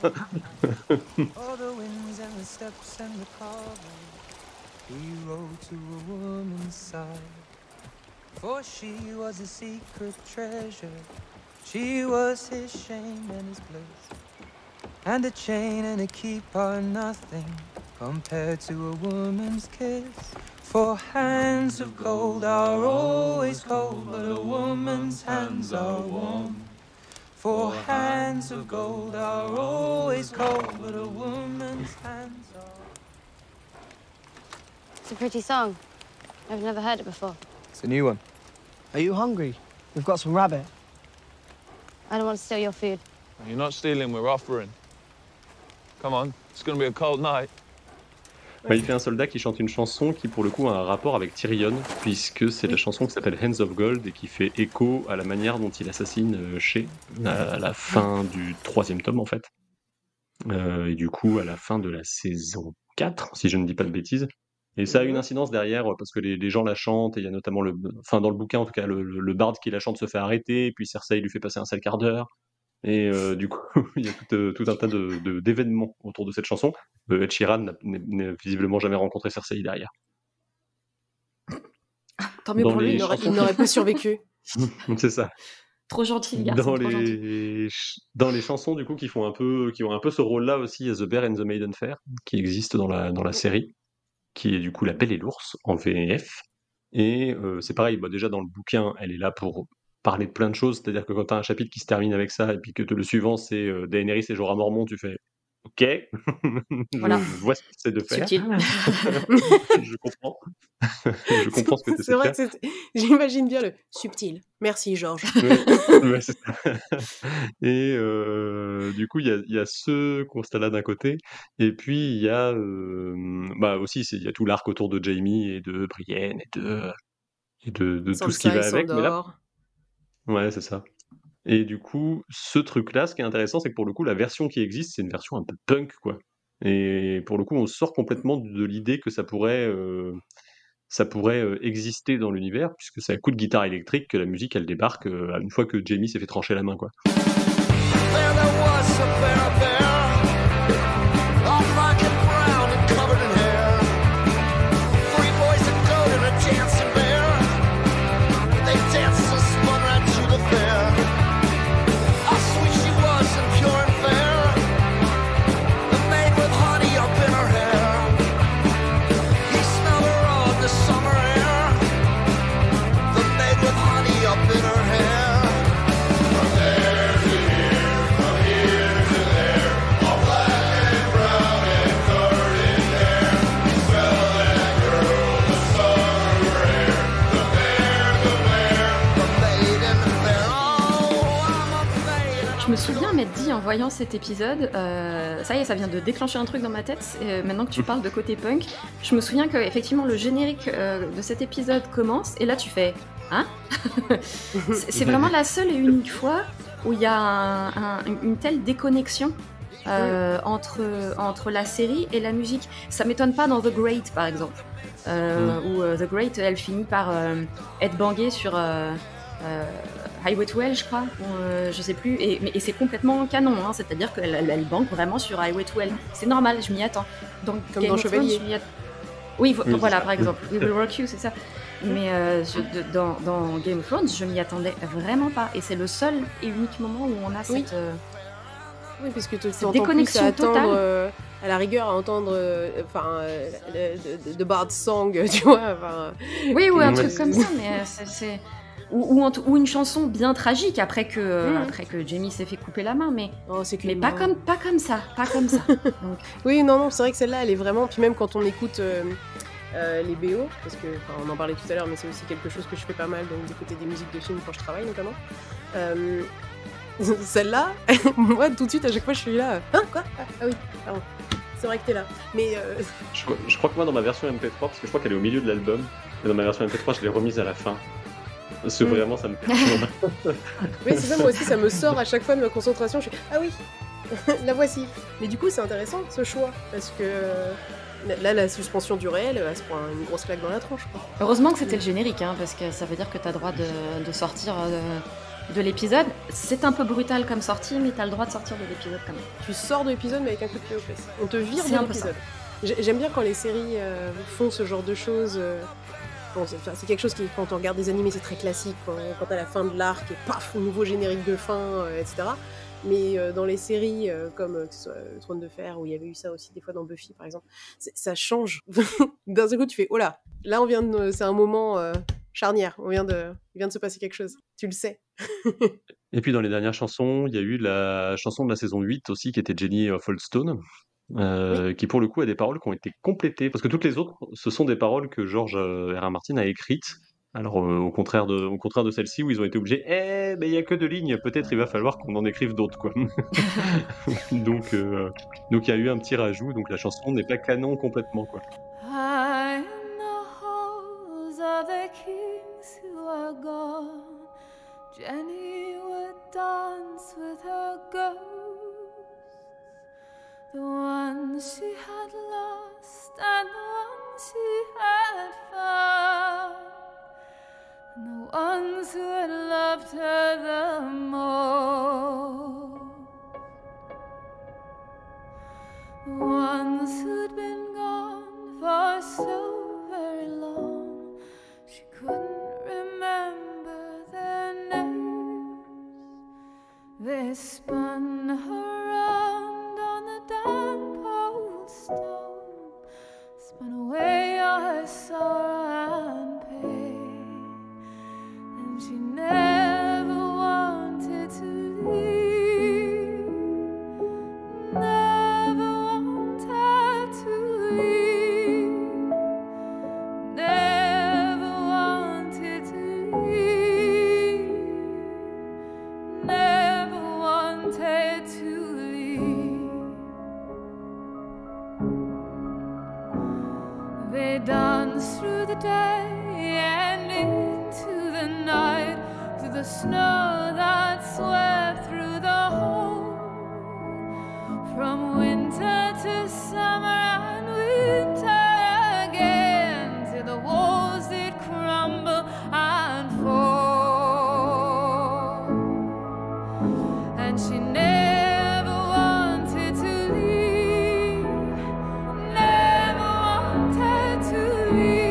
And a chain and a keep are nothing compared to a woman's kiss. For hands of gold are always cold, but a woman's hands are warm. For hands of gold are always cold, but a woman's hands are...
It's a pretty song. I've never heard it before.
It's a new one. Are you hungry? We've got some rabbit.
I don't want to steal your food.
You're not stealing, we're offering. Come on, it's gonna be a cold night.
Il fait un soldat qui chante une chanson qui pour le coup a un rapport avec Tyrion, puisque c'est la chanson qui s'appelle Hands of Gold et qui fait écho à la manière dont il assassine Shae à la fin du 3e tome en fait. Et du coup à la fin de la saison 4, si je ne dis pas de bêtises. Et ça a une incidence derrière, parce que les gens la chantent, et il y a notamment dans le bouquin en tout cas, le barde qui la chante se fait arrêter, et puis Cersei lui fait passer un sale quart d'heure. Et du coup, il y a tout un tas d'événements autour de cette chanson. Ed Sheeran n'a visiblement jamais rencontré Cersei derrière.
Tant mieux pour lui,
il n'aurait pas survécu.
C'est ça.
Trop gentil, le garçon.
Dans les chansons du coup qui ont un peu ce rôle-là aussi, il y a The Bear and the Maiden Fair qui existe dans la série, qui est du coup La Belle et l'Ours en VF. Et c'est pareil, déjà dans le bouquin, elle est là pour parler de plein de choses, c'est-à-dire que quand tu as un chapitre qui se termine avec ça, et puis que le suivant c'est Daenerys et Jorah Mormont, tu fais ok,
voilà.
Je vois ce que c'est de faire.
Subtil.
Je comprends. Je comprends ce que tu sais faire.
C'est vrai que j'imagine bien le subtil. Merci Georges.
Ouais, c'est ça. Et du coup, il y a ce constat-là d'un côté, et puis il y a aussi il y a tout l'arc autour de Jaime et de Brienne et de tout ce qui va avec. Mais là, ouais, c'est ça. Et du coup, ce truc-là, ce qui est intéressant, c'est que pour le coup, la version qui existe, c'est une version un peu punk, quoi. Et pour le coup, on sort complètement de l'idée que ça pourrait exister dans l'univers, puisque c'est à coup de guitare électrique que la musique, elle débarque une fois que Jaime s'est fait trancher la main, quoi.
Je me souviens m'être dit en voyant cet épisode, ça y est, ça vient de déclencher un truc dans ma tête. Maintenant que tu parles de côté punk, je me souviens que effectivement le générique de cet épisode commence et là tu fais hein. C'est vraiment la seule et unique fois où il y a une telle déconnexion entre la série et la musique. Ça m'étonne pas dans The Great par exemple, où The Great elle finit par être bangée sur Highway to Hell, je crois, je sais plus, et c'est complètement canon, hein, c'est-à-dire qu'elle banque vraiment sur Highway to Hell. C'est normal, je m'y attends. Donc,
comme
Game
dans
of
Chevalier.
Thrones, oui, voilà, par exemple, We Will Rock You, c'est ça. Mais dans Game of Thrones, je m'y attendais vraiment pas, et c'est le seul et unique moment où on a cette
oui, parce que tu
cette déconnexion totale.
À la rigueur, à entendre de Bard's Song, tu vois.
Oui, un truc comme ça, mais c'est... Ou une chanson bien tragique après que Jamie s'est fait couper la main, mais pas comme ça. Donc...
Oui, non, c'est vrai que celle-là, elle est vraiment... Puis même quand on écoute les BO, parce que on en parlait tout à l'heure, mais c'est aussi quelque chose que je fais pas mal, donc d'écouter des musiques de films quand je travaille notamment. Celle-là, moi tout de suite à chaque fois je suis là. Hein, quoi ? Ah oui, pardon. C'est vrai que t'es là. Mais
je crois que moi dans ma version MP3, parce que je crois qu'elle est au milieu de l'album, mais dans ma version MP3 je l'ai remise à la fin. Parce que vraiment ça me perturbe.
Oui, c'est ça, moi aussi ça me sort à chaque fois de ma concentration. Je suis ah oui, la voici. Mais du coup c'est intéressant ce choix, parce que là la suspension du réel, elle se prend une grosse claque dans la tronche, quoi.
Heureusement que c'était le générique, hein, parce que ça veut dire que t'as le droit de sortir de l'épisode. C'est un peu brutal comme sortie, mais t'as le droit de sortir de l'épisode quand même.
Tu sors de l'épisode mais avec un coup de pied aux fesses. On te vire
C'est
de
un peu
l'épisode. J'aime bien quand les séries font ce genre de choses. Bon, c'est quelque chose qui, quand on regarde des animés, c'est très classique. Quand t'as la fin de l'arc et paf, nouveau générique de fin, etc. Mais dans les séries comme que ce soit le Trône de Fer, où il y avait eu ça aussi des fois dans Buffy par exemple, ça change. D'un seul coup tu fais oh là c'est un moment charnière, il vient de se passer quelque chose, tu le sais.
Et puis dans les dernières chansons, il y a eu la chanson de la saison 8 aussi qui était Jenny of Old Stone, qui pour le coup a des paroles qui ont été complétées, parce que toutes les autres ce sont des paroles que George R.R. Martin a écrites. Alors au contraire de celle-ci où ils ont été obligés, mais il y a que 2 lignes, peut-être il va falloir qu'on en écrive d'autres, quoi. donc il y a eu un petit rajout, donc la chanson n'est pas canon complètement, quoi.
High in the halls of the kings who are gone, Jenny would dance with her ghosts, the ones she had lost and the ones she had found. The ones who had loved her the most, the ones who'd been gone for so very long, she couldn't remember their names. They spun her round on the damp old stone, spun away her sorrow and pain. She never wanted to leave, never wanted to leave, never wanted to leave, never wanted to leave. They danced through the day and into the night, through the snow that swept through the hole, from winter to summer and winter again, till the walls did crumble and fall. And she never wanted to leave, never wanted to leave.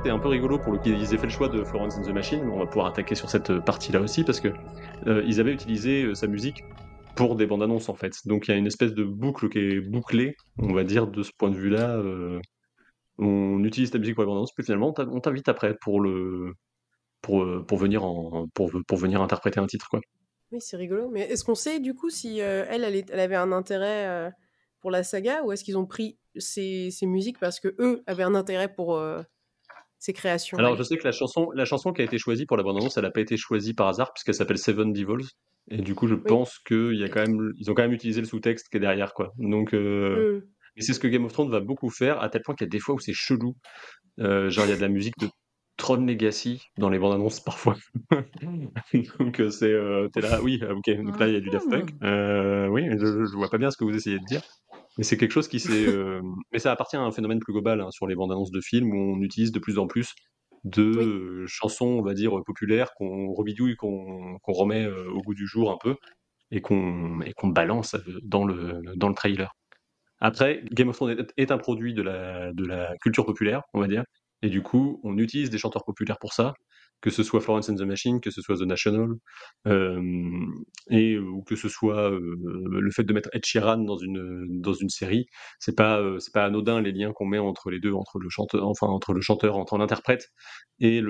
c'était un peu rigolo pour le qu'ils aient fait le choix de Florence and the Machine. On va pouvoir attaquer sur cette partie-là aussi parce que ils avaient utilisé sa musique pour des bandes annonces en fait. Donc il y a une espèce de boucle qui est bouclée, on va dire de ce point de vue-là. On utilise ta musique pour les bandes annonces, puis finalement on t'invite après pour venir pour venir interpréter un titre quoi.
Oui, c'est rigolo. Mais est-ce qu'on sait du coup si elle avait un intérêt pour la saga, ou est-ce qu'ils ont pris ces musiques parce que eux avaient un intérêt pour ces créations?
Alors je sais que la chanson qui a été choisie pour la bande-annonce, elle n'a pas été choisie par hasard puisqu'elle s'appelle Seven Devils. Et du coup, je pense qu'ils ont quand même utilisé le sous-texte qui est derrière, quoi. Donc, et c'est ce que Game of Thrones va beaucoup faire, à tel point qu'il y a des fois où c'est chelou. Genre, il y a de la musique de Tron Legacy dans les bandes annonces parfois. Donc, t'es là, oui, ok. Donc là, il y a du Daft Punk. Oui, je vois pas bien ce que vous essayez de dire. Mais c'est quelque chose qui s'est. Mais ça appartient à un phénomène plus global sur les bandes annonces de films où on utilise de plus en plus de chansons, on va dire, populaires qu'on rebidouille, qu'on remet au goût du jour un peu et qu'on balance dans le trailer. Après, Game of Thrones est un produit de la culture populaire, on va dire, et du coup, on utilise des chanteurs populaires pour ça, que ce soit Florence and the Machine, que ce soit The National, ou que ce soit le fait de mettre Ed Sheeran dans une série, c'est pas anodin les liens qu'on met entre les deux, entre le chanteur, entre l'interprète et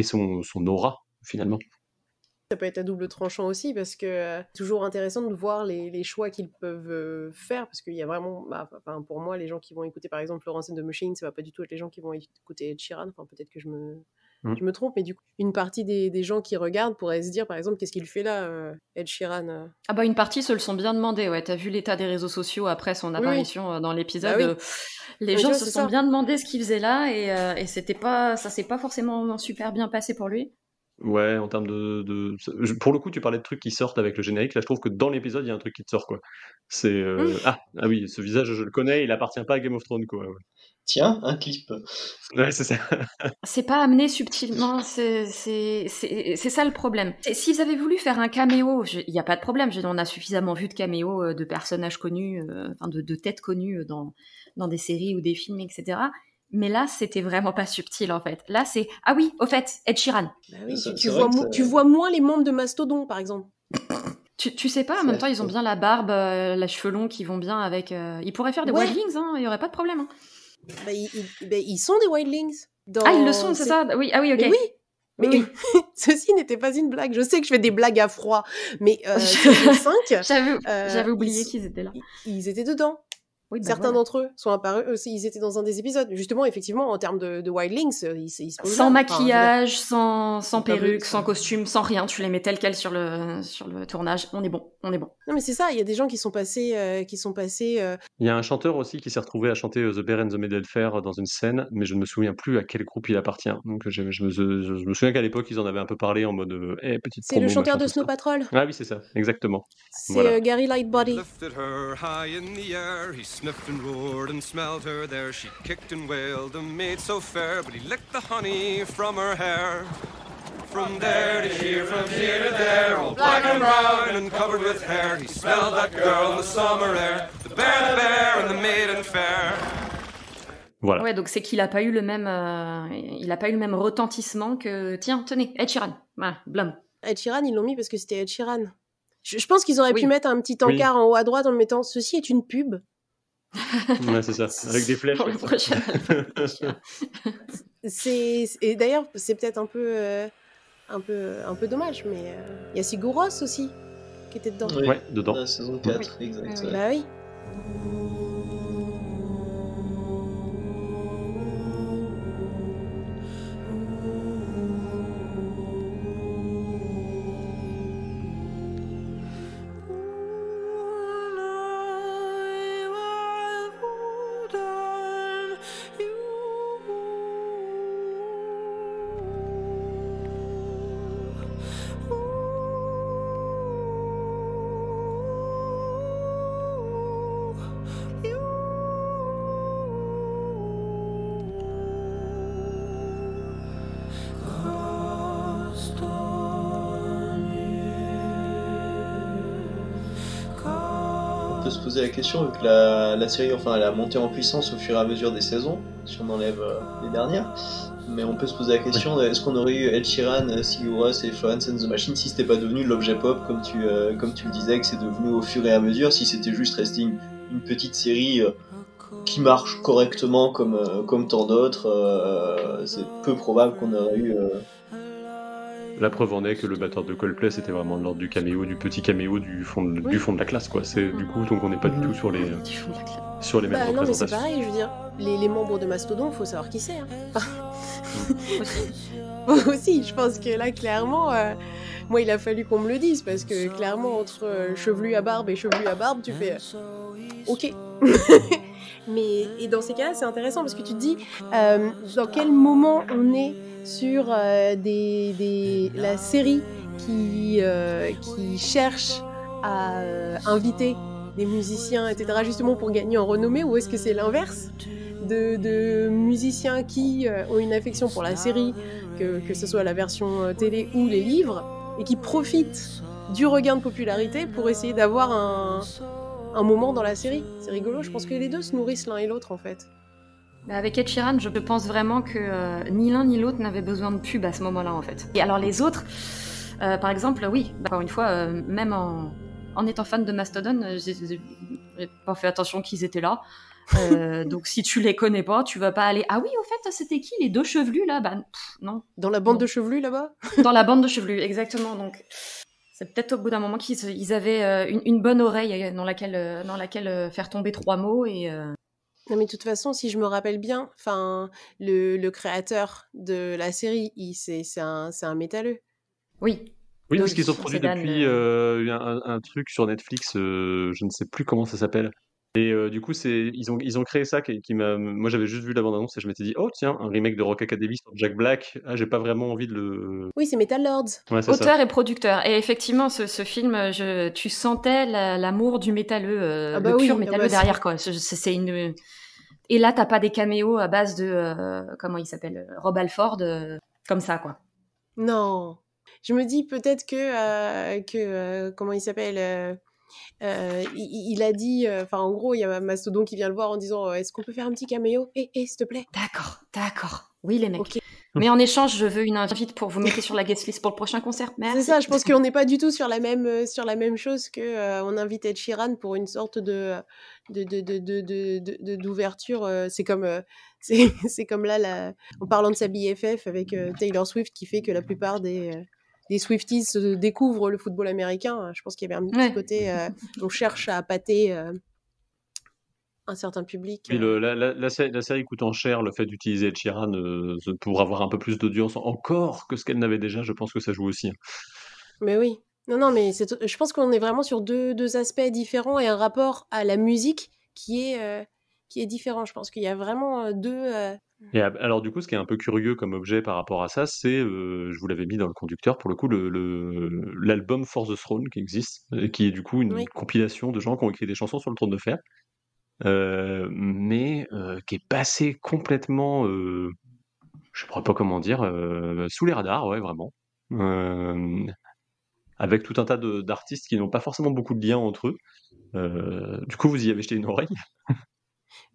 son aura finalement.
Ça peut être à double tranchant aussi, parce que c'est toujours intéressant de voir les choix qu'ils peuvent faire, parce qu'il y a vraiment, pour moi, les gens qui vont écouter par exemple Florence and the Machine, ça va pas du tout être les gens qui vont écouter Ed Sheeran, enfin peut-être que je me trompe, mais du coup, une partie des gens qui regardent pourraient se dire, par exemple, qu'est-ce qu'il fait là, Ed Sheeran
Ah bah une partie se le sont bien demandé, ouais. T'as vu l'état des réseaux sociaux après son apparition dans l'épisode. Les gens se sont bien demandé ce qu'il faisait là, et ça s'est pas forcément super bien passé pour lui.
Ouais, en termes pour le coup, tu parlais de trucs qui sortent avec le générique. Là, je trouve que dans l'épisode, il y a un truc qui te sort, quoi. C'est ah oui, ce visage, je le connais, il appartient pas à Game of Thrones, quoi. Ouais.
Tiens, un clip.
Ouais, c'est ça.
C'est pas amené subtilement, c'est ça le problème. S'ils avaient voulu faire un caméo, il y a pas de problème. On a suffisamment vu de caméos de personnages connus, de têtes connues dans des séries ou des films, etc. Mais là, c'était vraiment pas subtil, en fait. Là, c'est « Ah oui, au fait, Ed Sheeran ».
Bah oui, tu vois moins les membres de Mastodon, par exemple.
Tu sais pas, en même temps, ils ont bien la barbe, les cheveux longs qui vont bien avec... Ils pourraient faire des Wildlings, hein, il y aurait pas de problème. Hein.
Bah, ils sont des Wildlings.
Ah, ils le sont, c'est ça? Oui, ah oui, ok.
Mais oui. Ceci n'était pas une blague. Je sais que je fais des blagues à froid, mais saison 5...
J'avais oublié qu'ils étaient là.
Ils étaient dedans. Oui, certains d'entre eux sont apparus, ils étaient dans un des épisodes. Justement, effectivement, en termes de Wildlings, ils se posent
sans maquillage, sans perruque, sans costume, sans rien. Tu les mets tels quels sur le tournage. On est bon.
Non, mais c'est ça. Il y a des gens qui sont passés.
Il y a un chanteur aussi qui s'est retrouvé à chanter The Bear and the Maiden Fair dans une scène, mais je ne me souviens plus à quel groupe il appartient. Donc je me souviens qu'à l'époque, ils en avaient un peu parlé en mode petite
c'est
promo.
Le chanteur de Snow Patrol.
Ah oui, c'est ça, exactement.
C'est Gary Lightbody.
Sniffed and roared and smelled her there. She kicked and wailed, a maid so fair, but he licked the honey from her hair. From there to here, from here to there, all black and brown and covered with hair. He smelled that girl in the summer air, the bear and the maiden fair.
Voilà.
Ouais, donc c'est qu'il a pas eu le même, retentissement que, tiens, tenez, Ed Sheeran. Voilà, blâme.
Ed Sheeran, ils l'ont mis parce que c'était Ed Sheeran. Je pense qu'ils auraient pu mettre un petit encart en haut à droite en mettant « Ceci est une pub ».
Ouais, c'est ça, avec des flèches.
Pour le prochain album.
Et d'ailleurs, c'est peut-être un peu dommage, mais il y a Sigur Rós aussi qui était dedans.
Ouais, dedans.
La saison 4, exact.
Bah oui.
Se poser la question, vu que la série, elle a monté en puissance au fur et à mesure des saisons, si on enlève les dernières. Mais on peut se poser la question, est-ce qu'on aurait eu Ed Sheeran, Sigur Rós et Florence and the Machine si c'était pas devenu l'objet pop, comme tu le disais, que c'est devenu au fur et à mesure, si c'était juste resté une petite série qui marche correctement comme tant d'autres, c'est peu probable qu'on aurait eu...
La preuve en est que le batteur de Coldplay c'était vraiment de l'ordre du caméo, du petit caméo du fond de la classe, quoi. C'est du coup, donc on n'est pas du tout sur les mêmes
Non, mais c'est
représentations.
pareil, je veux dire, les membres de Mastodon, faut savoir qui c'est. Hein. Aussi, je pense que là, clairement, moi, il a fallu qu'on me le dise, parce que clairement, entre chevelu à barbe et chevelu à barbe, tu fais OK. Et dans ces cas-là, c'est intéressant, parce que tu te dis, dans quel moment on est sur la série qui cherche à inviter des musiciens, etc., justement pour gagner en renommée, ou est-ce que c'est l'inverse de musiciens qui ont une affection pour la série, que ce soit la version télé ou les livres, et qui profitent du regain de popularité pour essayer d'avoir un moment dans la série. C'est rigolo, je pense que les deux se nourrissent l'un et l'autre, en fait.
Avec Ed Sheeran, je pense vraiment que ni l'un ni l'autre n'avait besoin de pub à ce moment-là, en fait. Et alors les autres, par exemple, oui, encore une fois, même en étant fan de Mastodon, j'ai pas fait attention qu'ils étaient là. Donc si tu les connais pas, tu vas pas aller « Ah oui, au fait, c'était qui les deux chevelus là ?» non.
Dans la bande de chevelus là-bas ?
Dans la bande de chevelus, exactement. Donc c'est peut-être au bout d'un moment qu'ils avaient une bonne oreille dans laquelle faire tomber 3 mots et...
Non, mais de toute façon, si je me rappelle bien, le créateur de la série, c'est un métalleux.
Oui.
Oui, parce qu'ils ont produit depuis un truc sur Netflix, je ne sais plus comment ça s'appelle. Et du coup, ils ont créé ça qui m'a... Moi, j'avais juste vu la bande-annonce et je m'étais dit, oh tiens, un remake de Rock Academy sur Jack Black. Ah, j'ai pas vraiment envie de le...
Oui, c'est Metal Lords.
Ouais, c'est
Auteur
ça.
et producteur. Et effectivement, ce film, tu sentais l'amour du métalleux,
oui,
pur métalleux derrière, quoi. C'est une... Et là, t'as pas des caméos à base de... comment il s'appelle Rob Alford, comme ça, quoi.
Non. Je me dis peut-être que comment il s'appelle il a dit, en gros, il y a Mastodon qui vient le voir en disant est-ce qu'on peut faire un petit caméo s'il te plaît.
D'accord. Oui, les mecs.
Okay.
Mais en échange, je veux une invite pour vous mettre sur la guest list pour le prochain concert. Merci.
C'est ça, je pense qu'on n'est pas du tout sur la même chose que on invite Ed Sheeran pour une sorte d'ouverture. C'est comme là, en parlant de sa BFF avec Taylor Swift, qui fait que la plupart des Swifties se découvrent le football américain. Je pense qu'il y avait un petit côté, on cherche à appâter un certain public.
Puis la série coûtant cher, le fait d'utiliser Ed Sheeran pour avoir un peu plus d'audience encore que ce qu'elle n'avait déjà, je pense que ça joue aussi.
Mais oui. Non, mais je pense qu'on est vraiment sur deux aspects différents et un rapport à la musique qui est différent. Je pense qu'il y a vraiment deux...
Et alors du coup, ce qui est un peu curieux comme objet par rapport à ça, c'est, je vous l'avais mis dans le conducteur, pour le coup, l'album For the Throne qui existe, et qui est du coup une compilation de gens qui ont écrit des chansons sur le trône de fer, mais qui est passé complètement, je ne saurais pas comment dire, sous les radars, ouais, vraiment. Avec tout un tas d'artistes qui n'ont pas forcément beaucoup de liens entre eux. Du coup, vous y avez jeté une oreille?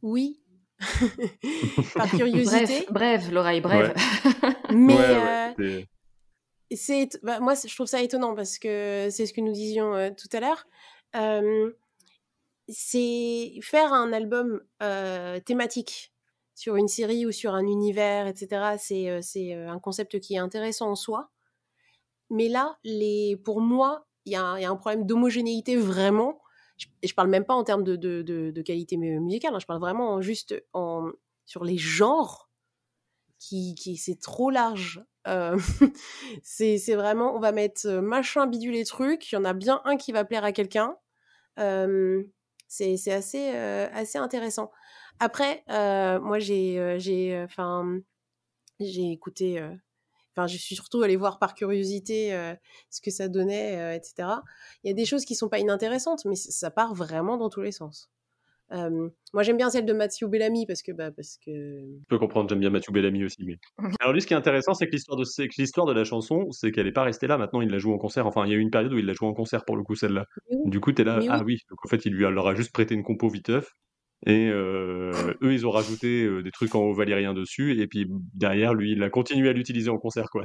Oui. Par curiosité.
Bref, l'oreille, brève.
Ouais. Mais moi, je trouve ça étonnant parce que c'est ce que nous disions tout à l'heure. C'est faire un album thématique sur une série ou sur un univers, etc. C'est un concept qui est intéressant en soi. Mais là, pour moi, il y a un problème d'homogénéité vraiment. Je parle même pas en termes de qualité musicale, hein, je parle vraiment juste sur les genres, qui c'est trop large. C'est vraiment, on va mettre machin, bidule et trucs, il y en a bien un qui va plaire à quelqu'un. C'est assez intéressant. Après, moi, j'ai écouté... je suis surtout allée voir par curiosité ce que ça donnait, etc. Il y a des choses qui sont pas inintéressantes, mais ça part vraiment dans tous les sens. Moi, j'aime bien celle de Matthew Bellamy parce que...
Je peux comprendre, j'aime bien Matthew Bellamy aussi. Mais... Alors lui, ce qui est intéressant, c'est que l'histoire de la chanson, c'est qu'elle n'est pas restée là. Maintenant, il la joue en concert. Enfin, il y a eu une période où il la joue en concert, pour le coup, celle-là.
Oui.
Du coup, t'es là,
Mais
ah oui. Donc en fait, il leur a juste prêté une compo viteuf. Et eux, ils ont rajouté des trucs en haut valyrien dessus, et puis derrière, lui, il a continué à l'utiliser en concert, quoi.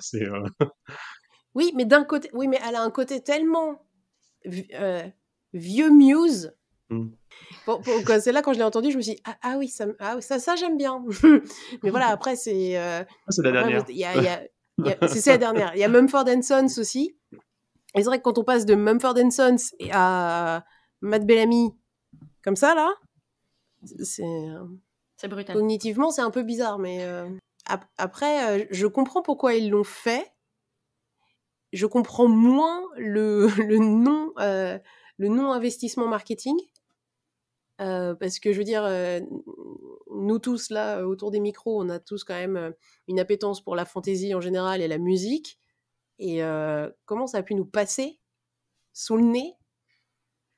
Oui, mais d'un côté, oui, mais elle a un côté tellement vieux Muse. C'est là quand je l'ai entendu, je me suis dit ah oui, ça j'aime bien. Mais voilà, après c'est
la dernière.
C'est la dernière. Il y a Mumford & Sons aussi. Et c'est vrai que quand on passe de Mumford & Sons à Matt Bellamy comme ça là,
c'est brutal.
Cognitivement, c'est un peu bizarre, mais après, je comprends pourquoi ils l'ont fait. Je comprends moins le non-investissement marketing. Parce que je veux dire, nous tous là, autour des micros, on a tous quand même une appétence pour la fantaisie en général et la musique. Et comment ça a pu nous passer sous le nez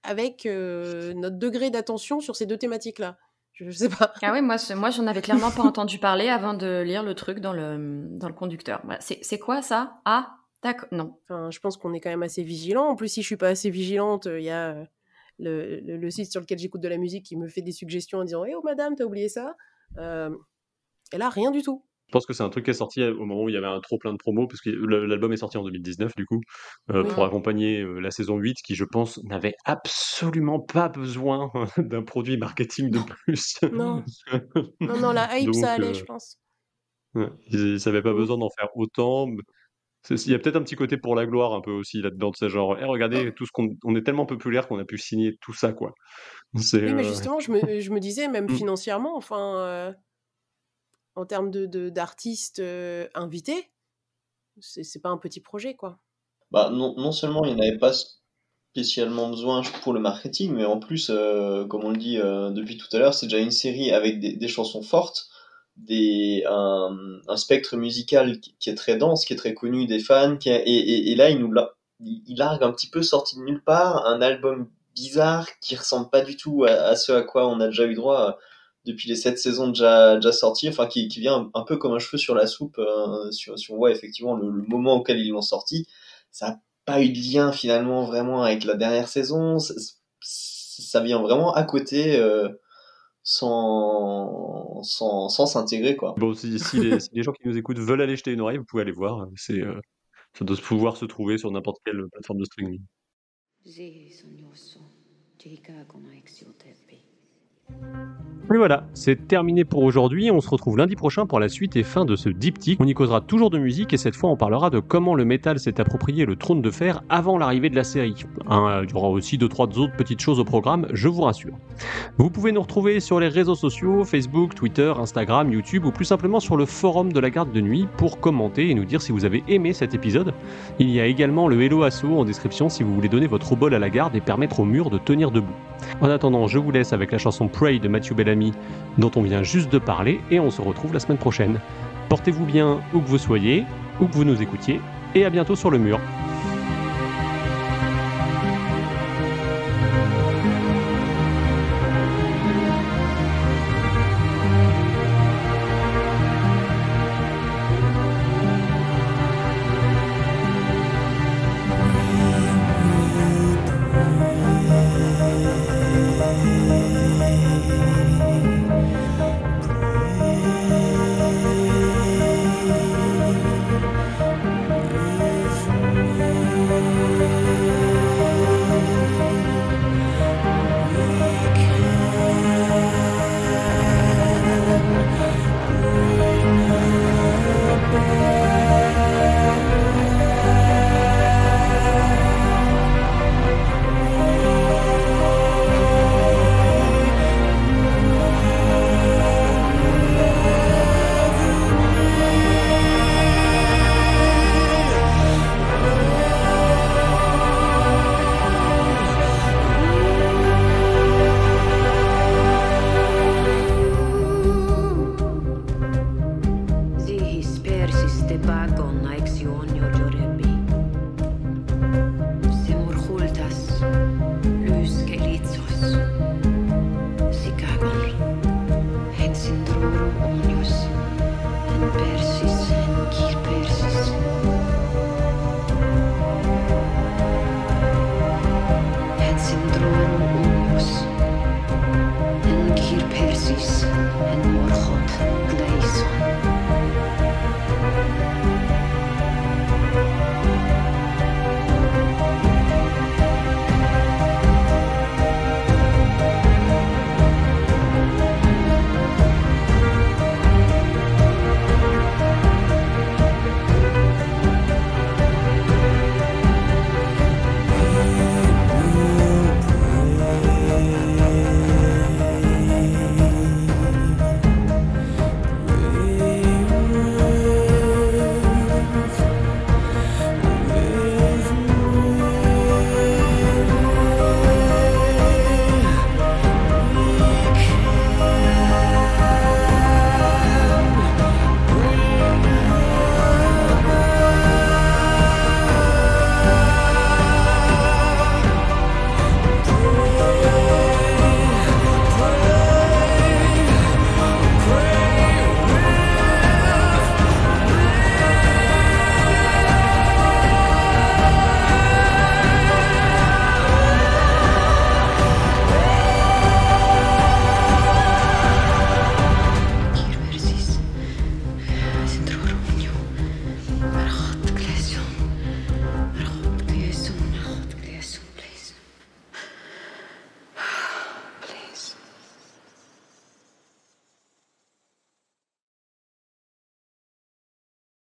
avec notre degré d'attention sur ces deux thématiques-là? Je sais pas.
Ah oui, moi j'en avais clairement pas entendu parler avant de lire le truc dans le conducteur. C'est quoi ça? Ah, d'accord, non.
Enfin, je pense qu'on est quand même assez vigilant. En plus, si je suis pas assez vigilante, il y a le site sur lequel j'écoute de la musique qui me fait des suggestions en disant « Eh oh madame, t'as oublié ça ?» Et là, rien du tout.
Je pense que c'est un truc qui est sorti au moment où il y avait un trop plein de promos, parce que l'album est sorti en 2019, du coup, pour accompagner la saison 8, qui, je pense, n'avait absolument pas besoin d'un produit marketing de plus.
Non, la hype, ça allait, je pense.
Ils n'avaient pas besoin d'en faire autant. Il y a peut-être un petit côté pour la gloire, un peu aussi, là-dedans, de ce genre, regardez, on est tellement populaire qu'on a pu signer tout ça, quoi.
Oui, mais justement, je me disais, même financièrement, enfin... en termes d'artistes invités, c'est pas un petit projet, quoi.
Bah, non seulement il n'y en avait pas spécialement besoin pour le marketing, mais en plus, comme on le dit depuis tout à l'heure, c'est déjà une série avec des chansons fortes, un spectre musical qui est très dense, qui est très connu des fans, et là, il largue un petit peu sorti de nulle part, un album bizarre qui ressemble pas du tout à ce à quoi on a déjà eu droit depuis les 7 saisons déjà sorties, enfin qui vient un peu comme un cheveu sur la soupe, si on voit effectivement le moment auquel ils l'ont sorti. Ça n'a pas eu de lien finalement vraiment avec la dernière saison, ça vient vraiment à côté, sans s'intégrer, quoi.
Bon, si les gens qui nous écoutent veulent aller jeter une oreille, vous pouvez aller voir, ça doit pouvoir se trouver sur n'importe quelle plateforme de streaming. Et voilà, c'est terminé pour aujourd'hui. On se retrouve lundi prochain pour la suite et fin de ce diptyque. On y causera toujours de musique et cette fois on parlera de comment le métal s'est approprié le trône de fer avant l'arrivée de la série. Il y aura aussi 2-3 autres petites choses au programme, je vous rassure. Vous pouvez nous retrouver sur les réseaux sociaux, Facebook, Twitter, Instagram, YouTube ou plus simplement sur le forum de la garde de nuit pour commenter et nous dire si vous avez aimé cet épisode. Il y a également le Hello Asso en description si vous voulez donner votre obol à la garde et permettre au mur de tenir debout. En attendant, je vous laisse avec la chanson Pray de Matthew Bellamy dont on vient juste de parler et on se retrouve la semaine prochaine. Portez-vous bien où que vous soyez, où que vous nous écoutiez et à bientôt sur le mur.